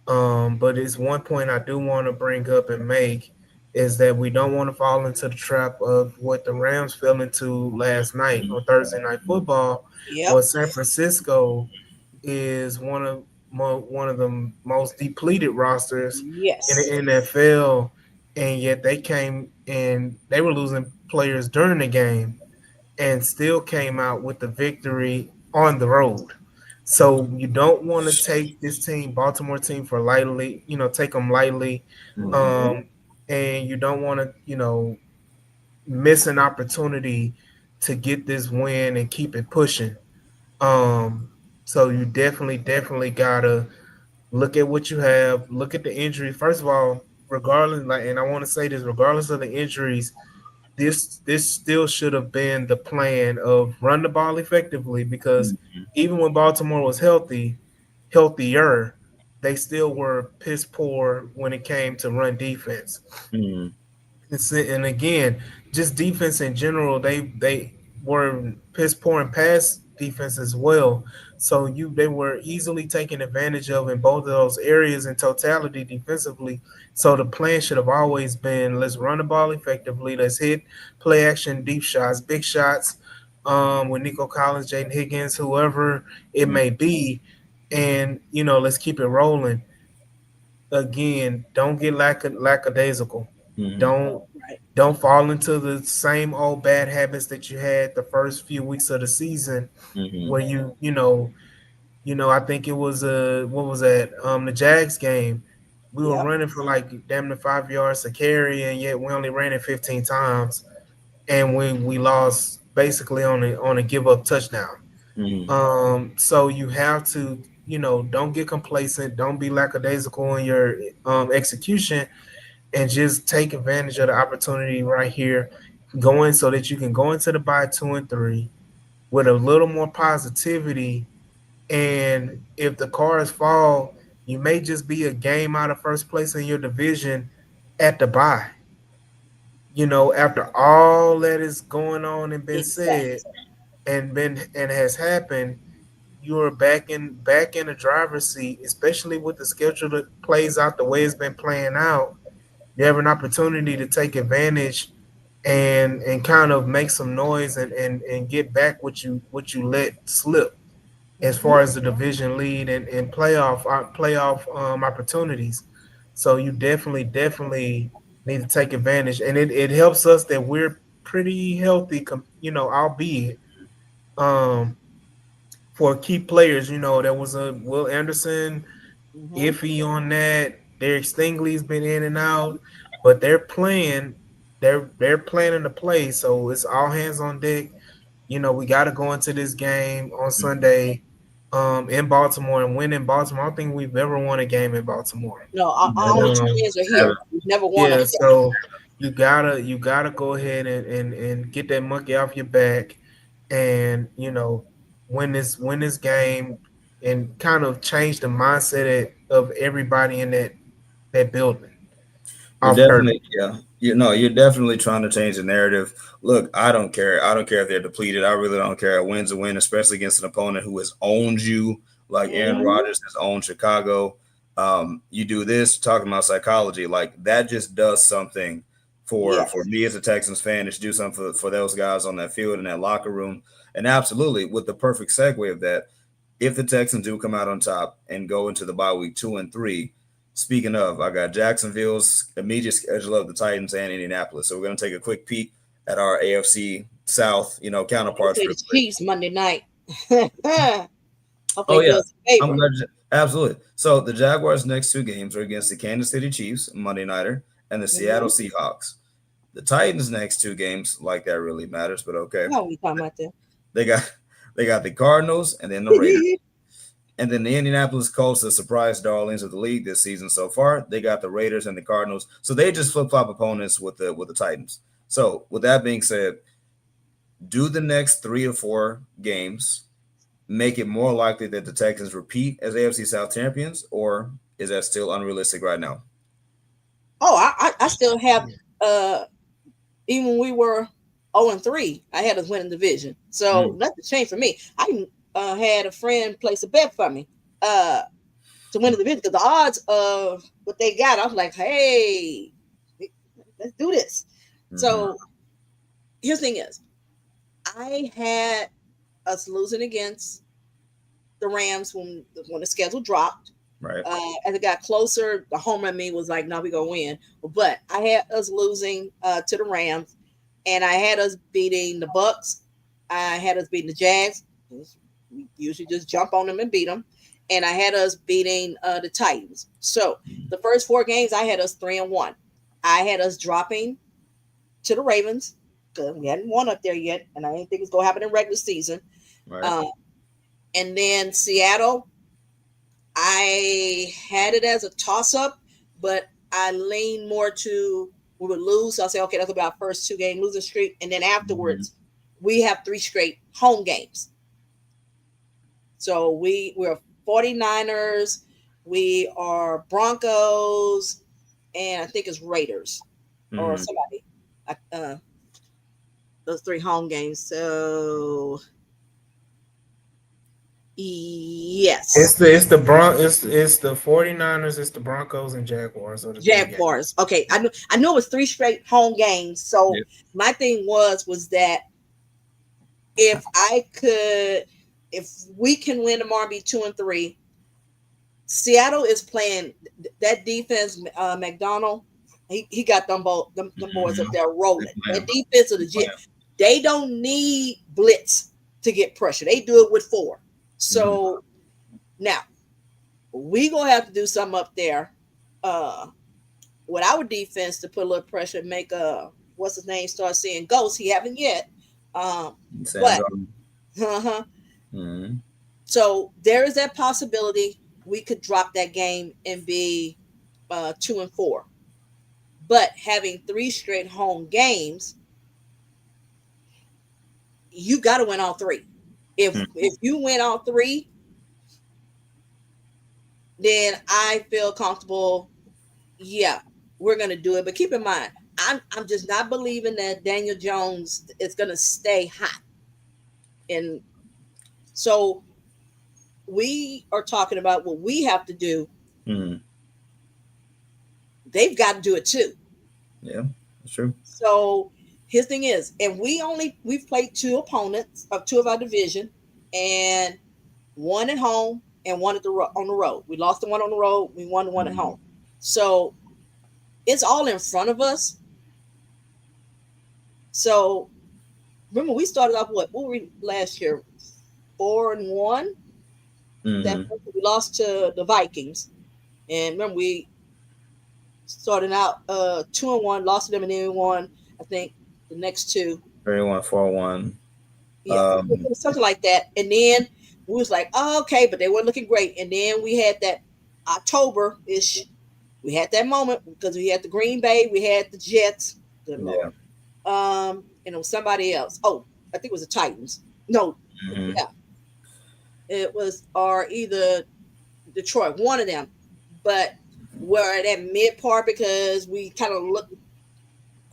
But it's one point I do want to bring up and make is that we don't want to fall into the trap of what the Rams fell into last night on Thursday Night Football. Yep. Well, San Francisco is one of the most depleted rosters in Yes. the NFL, and yet they came and they were losing players during the game and still came out with the victory on the road. So you don't want to take this team, Baltimore team, for lightly. Take them lightly, and you don't want to, miss an opportunity to get this win and keep it pushing. So you definitely gotta look at what you have, look at the injury. First of all, regardless, and I want to say this, regardless of the injuries, this still should have been the plan of run the ball effectively, because even when Baltimore was healthier, they still were piss poor when it came to run defense. And again, just defense in general, they were piss poor in pass defense as well. So they were easily taken advantage of in both of those areas in totality defensively. So the plan should have always been, let's run the ball effectively, let's hit play action deep shots, big shots, with Nico Collins, Jaden Higgins, whoever it may be, and let's keep it rolling. Again, don't get lackadaisical. Don't don't fall into the same old bad habits that you had the first few weeks of the season, where I think it was what was that the Jags game. We were running for like damn near 5 yards a carry, and yet we only ran it 15 times, and we lost basically on a give up touchdown. So you have to, don't get complacent, don't be lackadaisical in your execution, and just take advantage of the opportunity right here. going so that you can go into the bye 2-3 with a little more positivity. And if the cards fall, you may just be a game out of first place in your division at the bye. After all that is going on and been said Exactly. and has happened, you are back in the driver's seat, especially with the schedule that plays out the way it's been playing out. You have an opportunity to take advantage and kind of make some noise and get back what you let slip as Mm-hmm. far as the division lead and playoff opportunities. So you definitely need to take advantage, and it helps us that we're pretty healthy, albeit um, for key players. There was a Will Anderson Mm-hmm. iffy on that. Derek Stingley's been in and out, but they're playing. They're planning to play, so it's all hands on deck. We got to go into this game on Sunday in Baltimore and win in Baltimore. I don't think we've ever won a game in Baltimore. No, our only two wins are Never. here. We've never won up Yeah, there. so you gotta go ahead and get that monkey off your back and win this game and kind of change the mindset of everybody in that building You're off purpose. definitely, yeah. You're definitely trying to change the narrative. Look, I don't care. I don't care if they're depleted. I really don't care. A win's a win, especially against an opponent who has owned you, like Aaron Mm-hmm. Rodgers has owned Chicago. You do this, talking about psychology, like that just does something for Yes. me as a Texans fan. It should do something for those guys on that field in that locker room. And absolutely, with the perfect segue of that, if the Texans do come out on top and go into the bye week 2-3. Speaking of, I got Jacksonville's immediate schedule of the Titans and Indianapolis. So we're going to take a quick peek at our AFC South, They counterparts play real the quick. Chiefs Monday night. Hope Oh they do yeah, us a I'm favor. glad. Absolutely. So the Jaguars' next two games are against the Kansas City Chiefs Monday nighter and the Seattle Mm-hmm. Seahawks. The Titans' next two games, like that really matters, but okay. No, we talking about that. They got they got the Cardinals and then the Raiders. And then the Indianapolis Colts, the surprise darlings of the league this season so far, they got the Raiders and the Cardinals. So they just flip flop opponents with the Titans. So with that being said, do the next 3 or 4 games make it more likely that the Texans repeat as AFC South champions, or is that still unrealistic right now? Oh, I still have even when we were 0-3, I had us winning the division. So nothing changed for me. I had a friend place a bet for me to win the division because the odds of what they got, I was like, hey, let's do this. So here's the thing is, I had us losing against the Rams when the schedule dropped. Right. As it got closer, the home run me was like, no, we're gonna win. But I had us losing to the Rams, and I had us beating the Bucks. I had us beating the Jags. We usually just jump on them and beat them. And I had us beating the Titans. So the first 4 games, I had us 3-1. I had us dropping to the Ravens because we hadn't won up there yet, and I didn't think it's gonna happen in regular season. Right. And then Seattle, I had it as a toss-up, but I leaned more to we would lose. So I'll say, okay, that's about first 2-game losing streak. And then afterwards, we have 3 straight home games. So we're 49ers, we are Broncos, and I think it's Raiders or somebody. Those 3 home games. So yes. It's the 49ers, it's the Broncos and Jaguars. Or the Jaguars. Okay. I know it was 3 straight home games. So my thing was that if we can win tomorrow and be 2-3, Seattle is playing that defense, McDonald. He got them boys up there rolling. That defense is legit. They don't need blitz to get pressure. They do it with 4. So now we gonna have to do something up there with our defense to put a little pressure and make what's his name start seeing ghosts. He haven't yet. But so there is that possibility we could drop that game and be 2-4. But having 3 straight home games, you got to win all three. If you win all three, then I feel comfortable. Yeah, we're gonna do it. But keep in mind, I'm just not believing that Daniel Jones is gonna stay hot. And so we are talking about what we have to do. They've got to do it too. Yeah, that's true. So his thing is, and we've played two opponents of two of our division, and one at home and one on the road. We lost the one on the road. We won the one at home. So it's all in front of us. So remember, we started off what were we last year? 4-1. That we lost to the Vikings, and remember we started out 2-1, lost to them, and then we won. I think the next two. 31-4-1. Yeah, something like that. And then we was like, oh, okay, but they weren't looking great. And then we had that October-ish. We had that moment because we had the Green Bay, we had the Jets. Yeah. And it was somebody else. Oh, I think it was the Titans. No, yeah. It was either Detroit, one of them. But we're at that mid part because we kind of look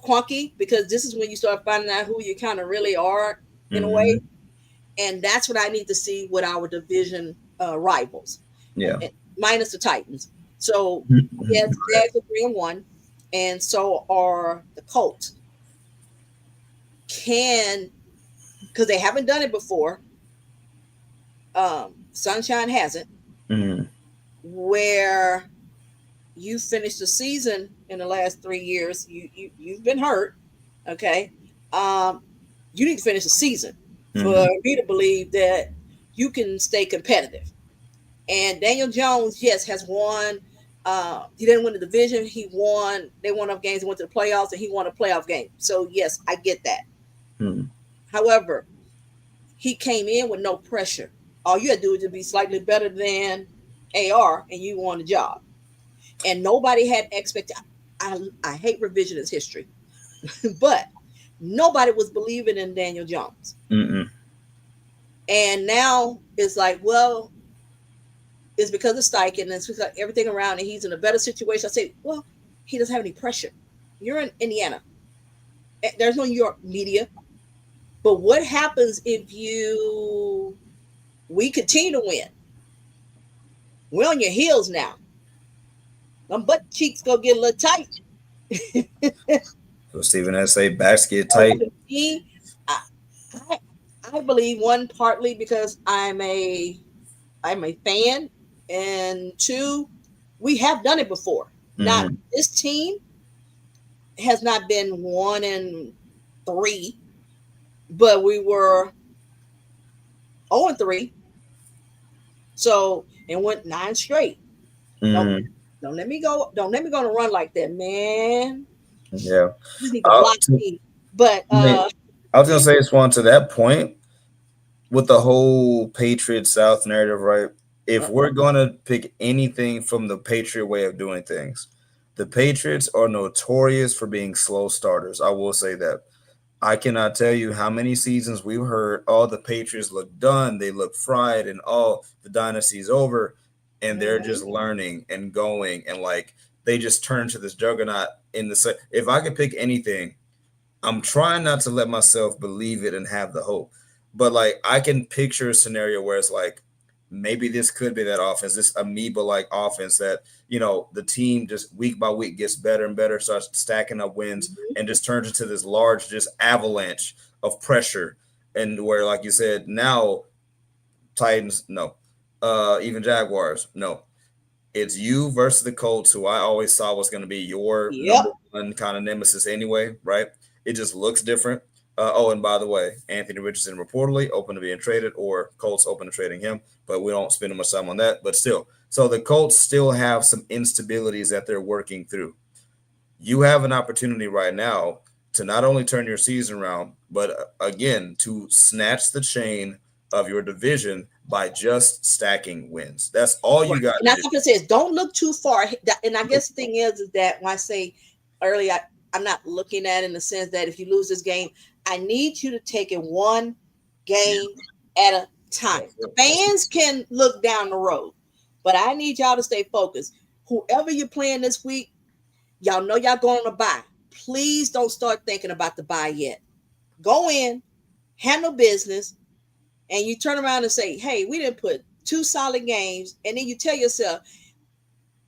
clunky, because this is when you start finding out who you kind of really are in a way. And that's what I need to see with our division rivals. Yeah. Minus the Titans. So yes, Jags are 3-1, and so are the Colts. Because they haven't done it before. Sunshine hasn't. Where you finished the season in the last 3 years, you've been hurt. Okay. You need to finish the season for me to believe that you can stay competitive. And Daniel Jones, yes, has won. He didn't win the division. They won enough games and went to the playoffs, and he won a playoff game. So yes, I get that. However, he came in with no pressure. All you had to do was to be slightly better than AR, and you won the job. And nobody had expectations. I hate revisionist history, but nobody was believing in Daniel Jones. And now it's like, well, it's because of Steichen and it's because of everything around, and he's in a better situation. I say, well, he doesn't have any pressure. You're in Indiana. There's no New York media. But what happens if we continue to win? We're on your heels now. My butt cheeks go get a little tight. So Stephen has say backs get tight. I believe, one, partly because I'm a fan, and two, we have done it before. Not this team has not been 1-3, but we were 0-3. So, and went 9 straight. Don't let me go. Don't let me go on a run like that, man. Yeah. You need to block me. But I was gonna say, Swan, to that point, with the whole Patriot South narrative, right? If we're gonna pick anything from the Patriot way of doing things, the Patriots are notorious for being slow starters. I will say that. I cannot tell you how many seasons we've heard, oh, the Patriots look done, they look fried, and oh, the dynasty's over, and they're just learning and going, and like they just turn into this juggernaut in the. If I could pick anything, I'm trying not to let myself believe it and have the hope, but like I can picture a scenario where it's like maybe this could be that offense, this amoeba-like offense that, you know, the team just week by week gets better and better, starts stacking up wins, and just turns into this large just avalanche of pressure. And where, like you said, now Titans, no. Even Jaguars, no. It's you versus the Colts, who I always saw was going to be your number one kind of nemesis anyway, right? It just looks different. Oh, and by the way, Anthony Richardson reportedly open to being traded, or Colts open to trading him, but we don't spend much time on that. But still, so the Colts still have some instabilities that they're working through. You have an opportunity right now to not only turn your season around, but again, to snatch the chain of your division by just stacking wins. That's all you got. And that's what it says. Don't look too far. And I guess the thing is that when I say earlier, I'm not looking at it in the sense that if you lose this game, I need you to take it one game at a time. Fans can look down the road, but I need y'all to stay focused. Whoever you're playing this week, y'all know y'all going on a bye. Please don't start thinking about the bye yet. Go in, handle business, and you turn around and say, hey, we didn't put 2 solid games. And then you tell yourself,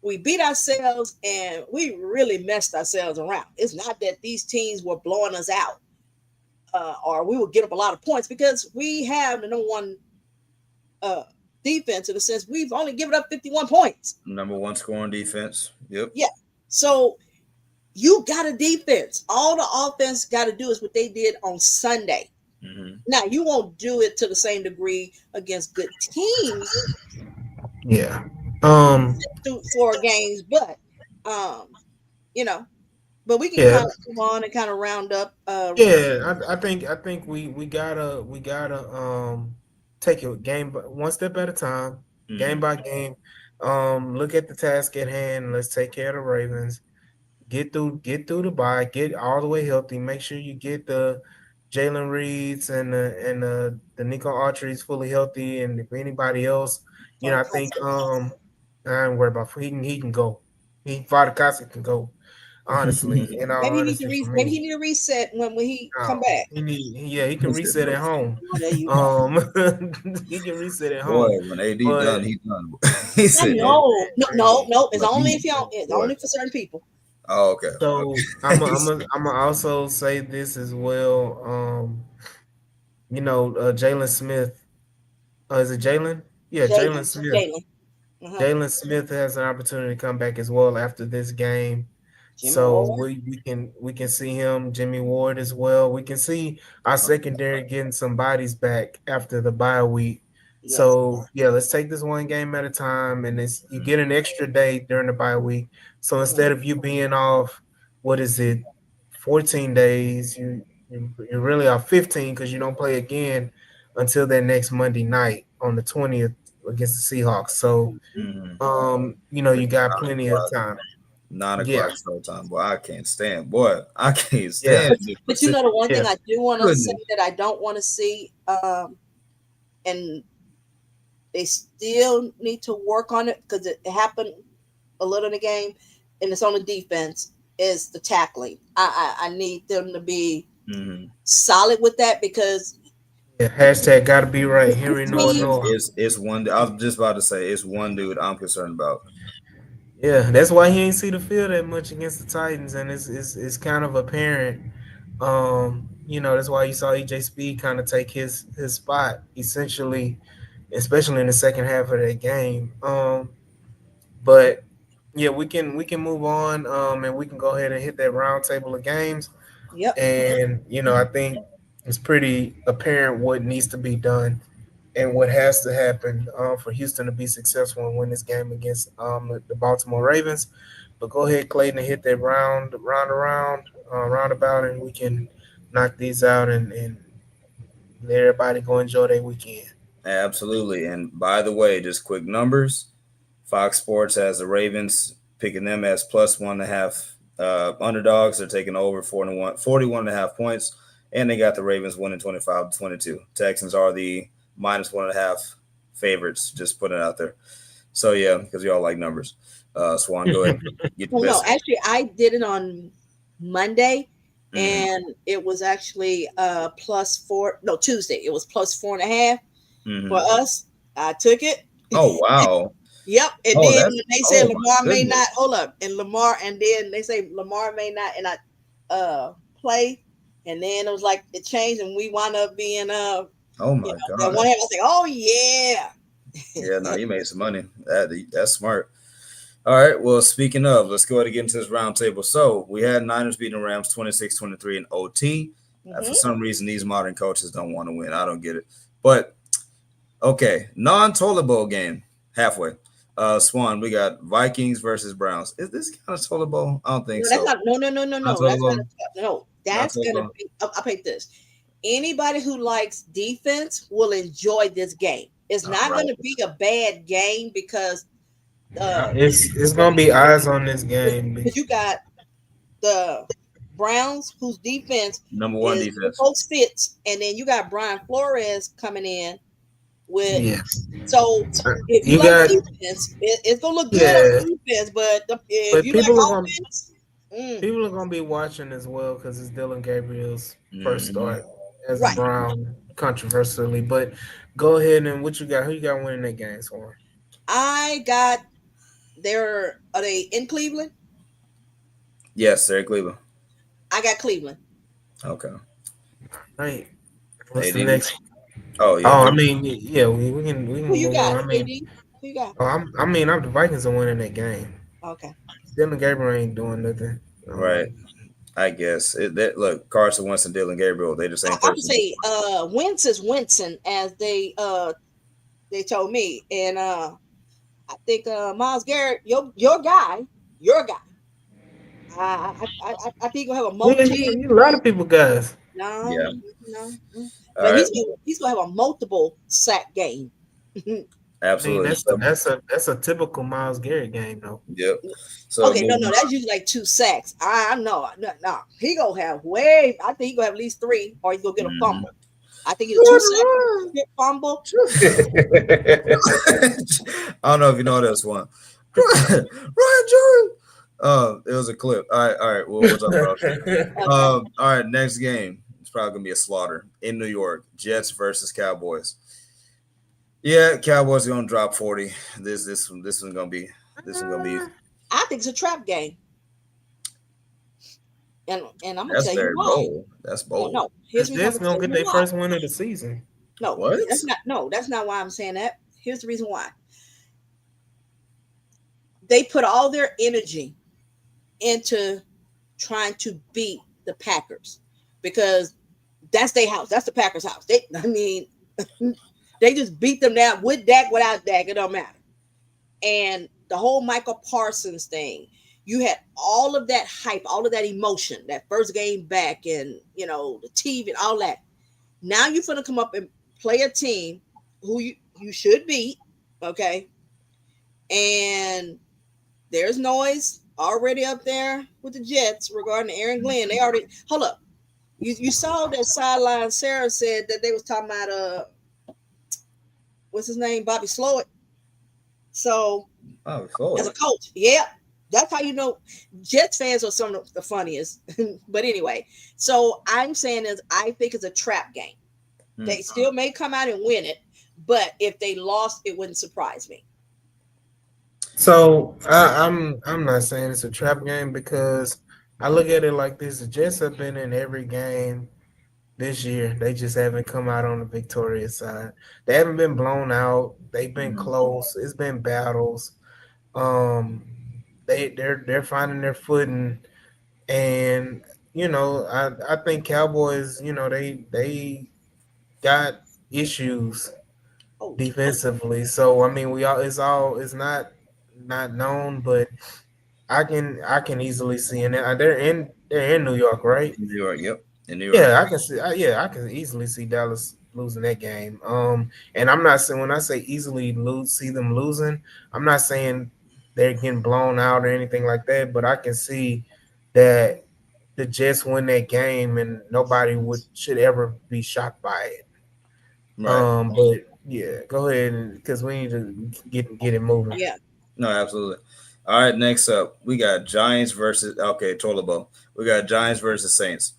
we beat ourselves and we really messed ourselves around. It's not that these teams were blowing us out or we would get up a lot of points, because we have the number one defense, in the sense we've only given up 51 points. Number one scoring defense. Yep. Yeah. So you got a defense. All the offense got to do is what they did on Sunday. Mm-hmm. Now, you won't do it to the same degree against good teams. Yeah. 4 games, but but we can kind of move on and kind of round up. I think we gotta take it one step at a time, game by game. Look at the task at hand. Let's take care of the Ravens. Get through the bye. Get all the way healthy. Make sure you get the Jalen Reeds and the Nico Autry's fully healthy, and if anybody else, I think I ain't worried about. He can go. Vodakowski can go. Honestly, maybe he need a reset when he come back. He can reset at home. He can reset at home. Boy, when AD done, he done. He said no. It's only if only for certain people. Oh, okay. So I'm also say this as well. Jalen Smith. Is it Jalen? Yeah, Jalen Smith. Jalen Smith has an opportunity to come back as well after this game. Jimmy so Ward. we can see him, Jimmy Ward as well. We can see our secondary getting some bodies back after the bye week. Yes. So let's take this one game at a time, and you get an extra day during the bye week. So instead of you being off, 14 days, you really are 15, because you don't play again until that next Monday night on the 20th against the Seahawks. So you got plenty of time. 9 o'clock start time. Boy, I can't stand. Boy, I can't stand. But the one thing I do want to say that I don't want to see, and they still need to work on it, because it happened a little in the game, and it's on the defense, is the tackling. I need them to be solid with that, because hashtag gotta be right. Henry Noah. It's one. I was just about to say, it's one dude I'm concerned about. Yeah, that's why he ain't see the field that much against the Titans, and it's kind of apparent. That's why you saw EJ Speed kind of take his spot, essentially, especially in the second half of that game. But we can move on, and we can go ahead and hit that round table of games. Yep. And I think it's pretty apparent what needs to be done and what has to happen for Houston to be successful and win this game against the Baltimore Ravens. But go ahead, Clayton, and hit that roundabout, and we can knock these out and let everybody go enjoy their weekend. Absolutely. And by the way, just quick numbers. Fox Sports has the Ravens, picking them as plus 1.5 underdogs. They're taking over 41.5 points, and they got the Ravens winning 25-22. Texans are the minus 1.5 favorites. Just put it out there. So because we all like numbers. Swan, go ahead. No, actually, I did it on Monday, and it was actually Tuesday. It was plus 4.5 for us. I took it. Oh wow. Yep. And then they said Lamar may not and then they say Lamar may not play, and then it was like it changed, and we wound up being oh my God. I was like, oh yeah. Yeah, no, you made some money. That's smart. All right. Well, speaking of, let's go ahead and get into this round table. So we had Niners beating the Rams 26-23 in OT. For some reason, these modern coaches don't want to win. I don't get it. But okay, non-toilet bowl game halfway. Swan, we got Vikings versus Browns. Is this kind of toilet bowl? I don't think so. No. That's gonna be. I'll pick this. Anybody who likes defense will enjoy this game. It's not going to be a bad game, because it's going to be eyes on this game. Because you got the Browns, whose defense Number one is defense. most fits, and then you got Brian Flores coming in with. Yeah, So if you you like got defense, it's gonna look good yeah, on defense. But if but you like offense, people are gonna be watching as well because it's Dylan Gabriel's first Mm-hmm. start as a right? Brown, controversially. But go ahead and what you got? Who you got winning that game for? I got are they in Cleveland? Yes, they're Cleveland. I got Cleveland. Okay. Right. What's the AD. next? Oh yeah. Oh, I mean, yeah, we Who can you move on. got, I mean, AD? Who you got? I'm the Vikings are winning that game. Okay. Dylan Gabriel ain't doing nothing. Right. I guess look, Carson Wentz and Dylan Gabriel, they the same I would person. say Wentz is Winston, as they told me. And I think Miles Garrett, your guy. I think he'll have a Yeah, a lot of people guys. no, Yeah. no, All but right. he's gonna have a multiple sack game. I mean, Absolutely. So, that's a typical Miles Garrett game though. yep. So Okay, moving no, that's usually like 2 sacks. I know, no. He gonna have I think he gonna have at least 3, or he's gonna get a on. fumble. I think he's a 2 sack fumble. I don't know if you know this one. Ryan Jordan. It was a clip. All right. We'll talk about it. Okay. All right, next game. It's probably gonna be a slaughter in New York. Jets versus Cowboys. Yeah, Cowboys are gonna drop 40. This one's gonna be easy. I think it's a trap game, and I'm gonna That's tell you very why. bold. That's bold. No. The Here's the reason I'm Jets gonna gonna tell get you their why. first win of the season. No, What? that's not why I'm saying that. Here's the reason why. They put all their energy into trying to beat the Packers because that's their house. That's the Packers' house. I mean, they just beat them down with Dak, without Dak. It don't matter. And the whole Michael Parsons thing, you had all of that hype, all of that emotion, that first game back, and the TV and all that. Now you're gonna come up and play a team who you should beat, okay? And there's noise already up there with the Jets regarding Aaron Glenn. They already hold up. You saw that sideline. Sarah said that they was talking about what's his name, Bobby Slowett. So as a coach, yeah, that's how you know Jets fans are some of the funniest. But anyway, so I'm saying is I think it's a trap game. They still may come out and win it, but if they lost, it wouldn't surprise me. So I'm not saying it's a trap game because I look at it like this: the Jets have been in every game this year. They just haven't come out on the victorious side. They haven't been blown out. They've been close. It's been battles. Um, they're finding their footing, and I think Cowboys. They got issues Oh, defensively. So I mean, it's not known, but I can easily see, and they're in New York, right? New York, yep. In New York. Yeah, I can see. Yeah, I can easily see Dallas losing that game. And I'm not saying when I say easily see them losing, I'm not saying they're getting blown out or anything like that. But I can see that the Jets win that game, and nobody should ever be shocked by it. Right. But yeah, go ahead because we need to get it moving. yeah. No, absolutely. All right, next up, we got Giants versus toilet bowl. We got Giants versus Saints.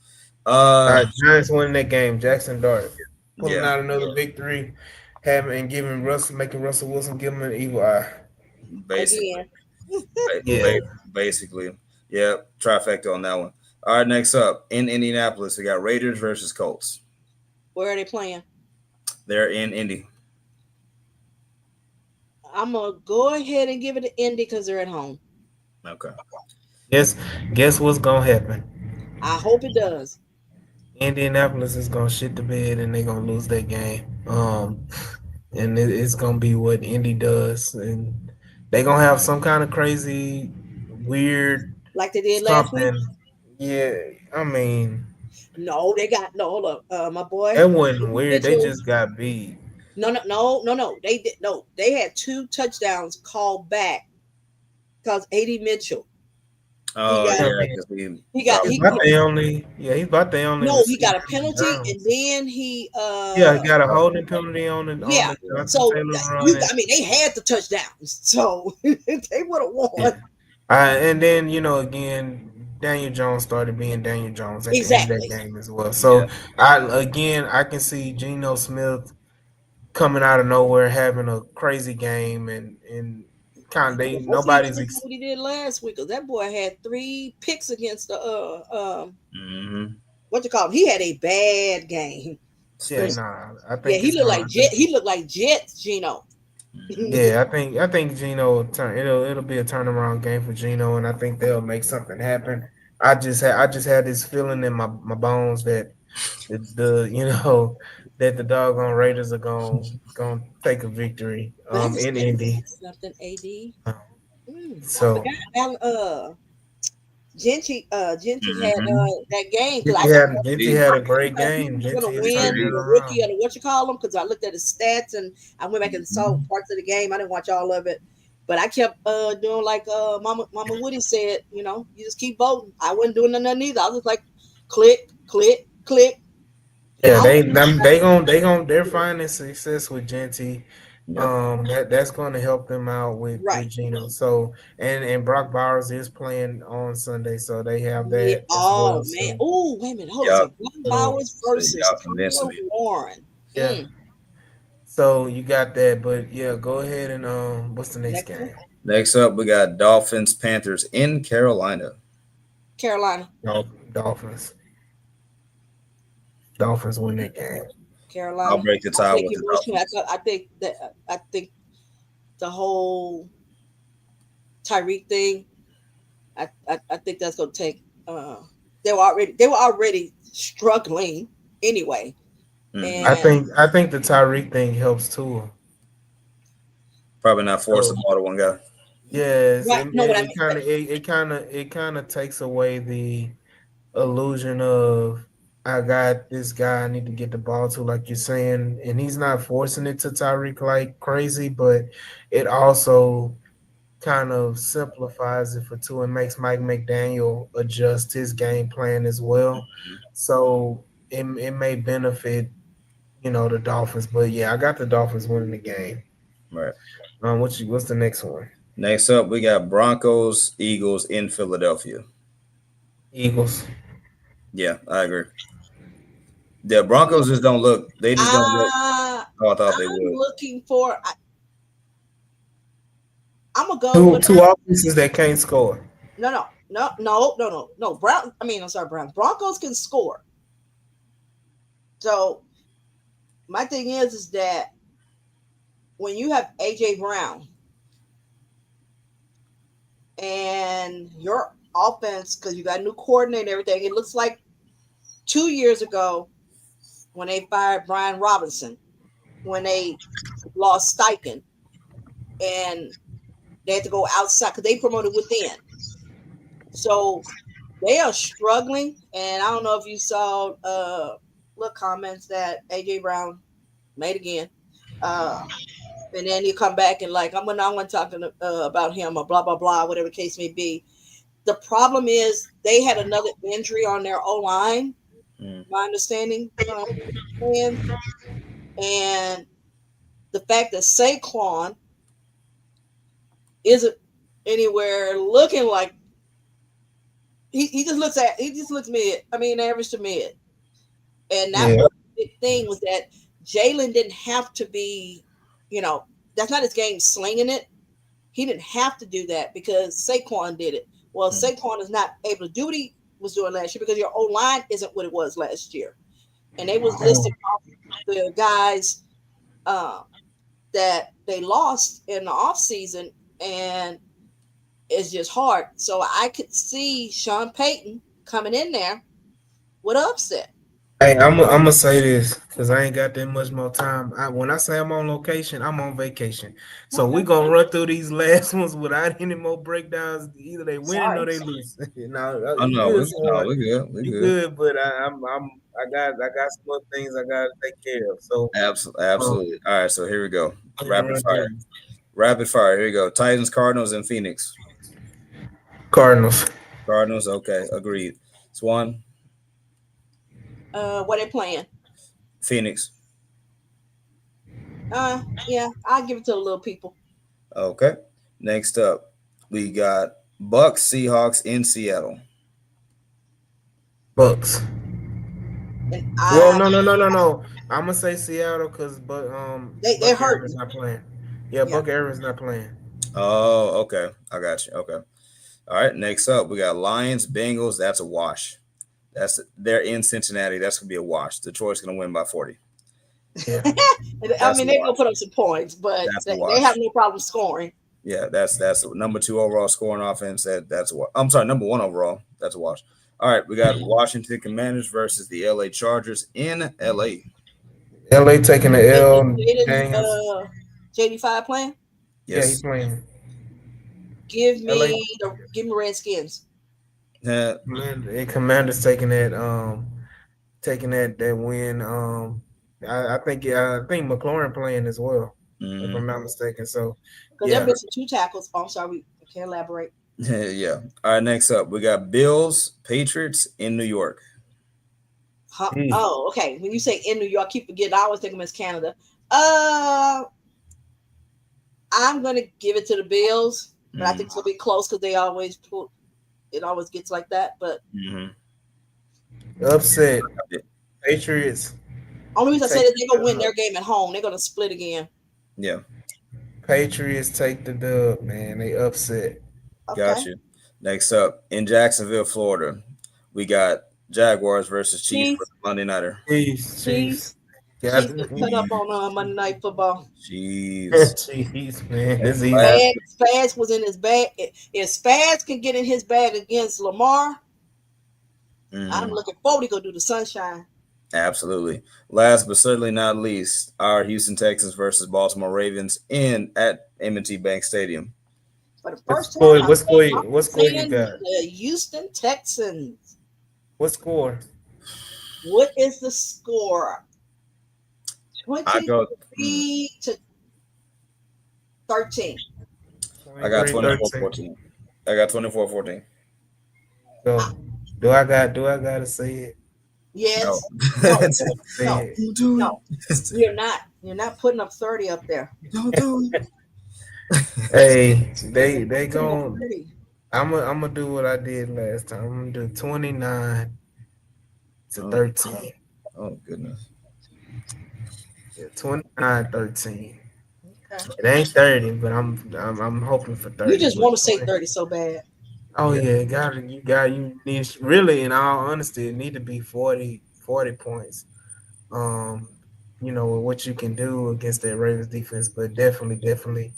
All right, Giants winning that game. Jackson Dart pulling Yeah, out another victory, making Russell Wilson give him an evil eye. basically. Again. Yeah. Basically. Yeah, trifecta on that one. All right, next up, in Indianapolis, we got Raiders versus Colts. Where are they playing? They're in Indy. I'm gonna go ahead and give it to Indy because they're at home. Okay. Guess what's gonna happen? I hope it does. Indianapolis is gonna shit the bed and they're gonna lose that game. And it's gonna be what Indy does, and they're gonna have some kind of crazy, weird Like they did last week. something. Yeah, I mean, No, they got no. Hold up, my boy. that wasn't weird. They Mitchell. just got beat. No. They did no. They had 2 touchdowns called back because AD Mitchell. He Oh got yeah, I mean, because he got he's he, about he the only. Yeah, he's about the only no, he receiver got a from the penalty, and Browns. then he Yeah, he got a holding penalty on yeah. the Jonathan So Taylor run. you, And, I mean, they had the touchdowns, so they would have won. yeah. And then again, Daniel Jones started being Daniel Jones at the end of that Exactly. game as well. yeah, So I can see Geno Smith coming out of nowhere having a crazy game and kind of Hopefully he nobody's doesn't do what he did last week, because that boy had 3 picks against the mm-hmm. what you call him. He had a bad game. yeah, Still, nah. I Yeah, think it's I gonna. Jet. He looked like Jets, Gino. mm-hmm. Yeah, I think Gino will turn. It'll be a turnaround game for Gino, and I think they'll make something happen. I just had this feeling in my bones that the that the doggone Raiders are going to take a victory But I just in got to Indy. say something, AD. Um, I So forgot Gentry had Mm-hmm. that game, because I said Gentry See, had a great he game. was going to Gentry is win turning it see, the rookie around. of the what you call him, because I looked at his stats and I went back and saw mm-hmm. parts of the game. I didn't watch all of it, but I kept doing like Mama Woody said. You just keep voting. I wasn't doing nothing either. I was just like click, click, click, and Yeah, I was they're finding success with Genty. Yep. That's going to help them out right. with Gino. So and Brock Bowers is playing on Sunday, so they have Yeah. that as Oh well. man. Oh wait a minute. Hold on. Yep. So Brock So Bowers So versus y'all convincing Tyler me. Warren. yeah, Mm. so you got that, but yeah, go ahead and what's the next Next one, game? Next up, we got Dolphins Panthers in Carolina. Carolina. Dolphins. Dolphins win that game. I'll Carolina. break the I tie think with the emotionally. Dolphins. I think the whole Tyreek thing. I think that's gonna take. They were already struggling anyway, Mm-hmm. and I think the Tyreek thing helps too. Probably not force the So ball to one guy. yes, right. No, what I it kind of it kind of takes away the illusion of I got this guy I need to get the ball to, like you're saying, and he's not forcing it to Tyreek like crazy, but it also kind of simplifies it for two and makes Mike McDaniel adjust his game plan as well. So it may benefit, the Dolphins. But yeah, I got the Dolphins winning the game. Right. What's the next one? Next up, we got Broncos Eagles in Philadelphia. Eagles. Yeah, I agree. The Broncos just don't look. They just don't look I how I thought they I'm would. looking for. I'm gonna go Two with two offenses that can't score. no. Brown. I mean, I'm sorry, Brown. Broncos can score. So my thing is that when you have AJ Brown and your offense, because you got a new coordinator and everything, it looks like 2 years ago when they fired Brian Robinson, when they lost Steichen, and they had to go outside because they promoted within. So they are struggling, and I don't know if you saw little comments that AJ Brown made again. Uh, and then you come back and like I'm gonna talk about him or blah blah blah, whatever the case may be. The problem is they had another injury on their O line. Mm, My understanding, and the fact that Saquon isn't anywhere looking like he just looks mid. I mean, average to mid. And that Yeah. was the big thing, was that Jalen didn't have to be, that's not his game slinging it. He didn't have to do that because Saquon did it. Well, mm, Saquon is not able to do what he was doing last year because your O line isn't what it was last year. And they was listing off the guys uh, that they lost in the offseason, and it's just hard. So I could see Sean Payton coming in there with upset. Hey, I'm gonna say this because I ain't got that much more time. When I say I'm on location, I'm on vacation. So we Okay. gonna run through these last ones without any more breakdowns. Either they winning or Sorry. they lose. No, oh you no, good, no, son. we're good. We're You good. good, but I got some other things I gotta take care of. So Absolutely, um, absolutely. All right, so here we go. I'm gonna Rapid run fire. through Rapid fire. Here we go. Titans, Cardinals, and Phoenix. Cardinals. Cardinals. Okay, agreed. Swan, What they playing? Phoenix. Yeah, I'll give it to the little people. Okay. Next up, we got Bucks Seahawks in Seattle. Bucks. And Well, no. I'm gonna say Seattle because they're Buck Air hurting. not playing. Yeah, Yeah. Buck Air not playing. Oh, okay. I got you. Okay. All right. Next up, we got Lions Bengals. That's a wash. They're in Cincinnati. That's gonna be a wash. Detroit's gonna win by 40. Yeah. I That's a mean, they're gonna wash. put up some points, but That's a they have wash. no problem scoring. Yeah, that's number 2 overall scoring offense. That's a wash. I'm sorry, number 1 overall. That's a wash. All right, we got Washington Commanders versus the LA Chargers in LA. LA taking the L. Jaden, Daniels. JD5 playing. Yeah, he Yes. playing. Give LA. me Redskins. Man, Commanders taking that win. I think McLaurin playing as well, if Mhm. I'm not mistaken. So Because they're yeah, missing 2 tackles. Oh, I'm sorry, I can't elaborate. Yeah. All right, next up, we got Bills Patriots in New York. Huh? yeah. Oh, okay. When you say in New York, I keep forgetting. I always think of as Canada. Uh, I'm gonna give it to the Bills, but I think it's gonna be close because they always pull. It always gets like that. But Mm-hmm. Upset Patriots. only reason I say Take that they're gonna win their game at home. They're gonna split again. Yeah, Patriots take the dub, man. They upset. got Okay. you. Next up, in Jacksonville, Florida, we got Jaguars versus Chiefs for Chiefs, the Monday Nighter. Chiefs. Chiefs, Yeah, Chiefs get cut up on Monday Night Football. Jeez. Chiefs, man. This And easy. last, Spags was in his bag. If Spags can get in his bag against Lamar, I'm mhm, looking forward to go do the sunshine. absolutely. Last but certainly not least, our Houston Texans versus Baltimore Ravens in at M&T Bank Stadium. For the What first score? time, What score? I'm What score you saying got? the Houston Texans. What score? What is the score? I go. 23-13. I got 23-13. 24-14. I got 24-14. So do I gotta say it? No. Yes. No. No. Say Don't do No. it. You're not. You're not putting up 30 up there. Don't do it. Hey, they Putting up gon' 30. I'm gonna do what I did last time. I'm gonna do 29 to it. 13. Oh goodness. Yeah, 29-13. Okay. It ain't 30, but I'm hoping for You 30. just But want to say 20. 30 so bad. Oh yeah, you need really in all honesty, it need to be 40 points. Um, with what you can do against that Ravens defense, but definitely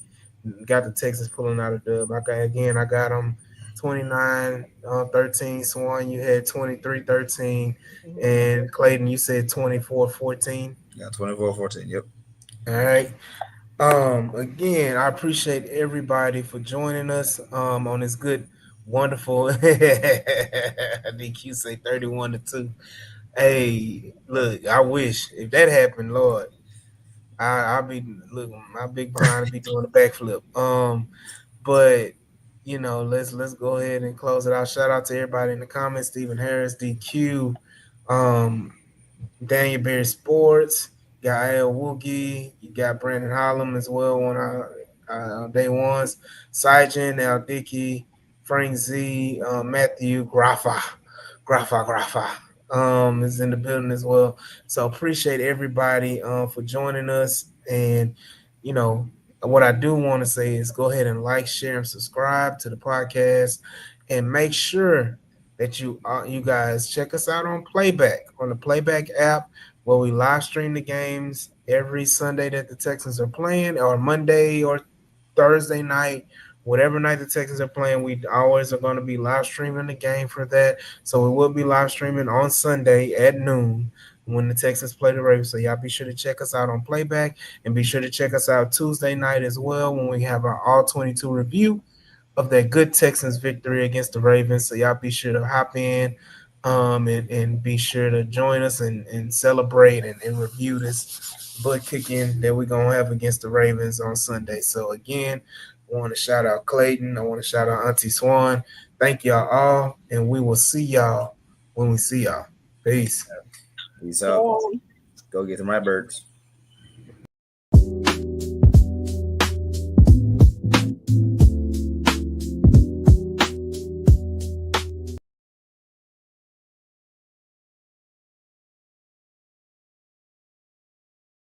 got the Texans pulling out a dub. I got them 29-13. Swan, you had 23-13, Mhm. and Clayton, you said 24-14. Yeah, 24-14. Yep. All right. Again, I appreciate everybody for joining us on this good, wonderful DQ say 31-2. Hey, look, I wish if that happened, Lord, I'll be look, my big behind to be doing a backflip. But let's go ahead and close it out. Shout out to everybody in the comments, Stephen Harris, DQ, um, Daniel Bear Sports, you got Al Woogie, you got Brandon Hollum as well on our day ones, Syjan, Al Dickey, Frank Z, Matthew Graffa is in the building as well. So appreciate everybody for joining us. And what I do want to say is go ahead and like, share, and subscribe to the podcast, and make sure that you guys check us out on the Playback app, where we live stream the games every Sunday that the Texans are playing, or Monday or Thursday night, whatever night the Texans are playing. We always are going to be live streaming the game for that. So we will be live streaming on Sunday at noon when the Texans play the Ravens. So y'all be sure to check us out on Playback, and be sure to check us out Tuesday night as well when we have our all 22 review of that good Texans victory against the Ravens. So y'all be sure to hop in and be sure to join us and celebrate and review this butt kicking that we're going to have against the Ravens on Sunday. So again, I want to shout out Clayton. I want to shout out Auntie Swan. Thank y'all all, and we will see y'all when we see y'all. Peace. Peace out. Go get them right birds.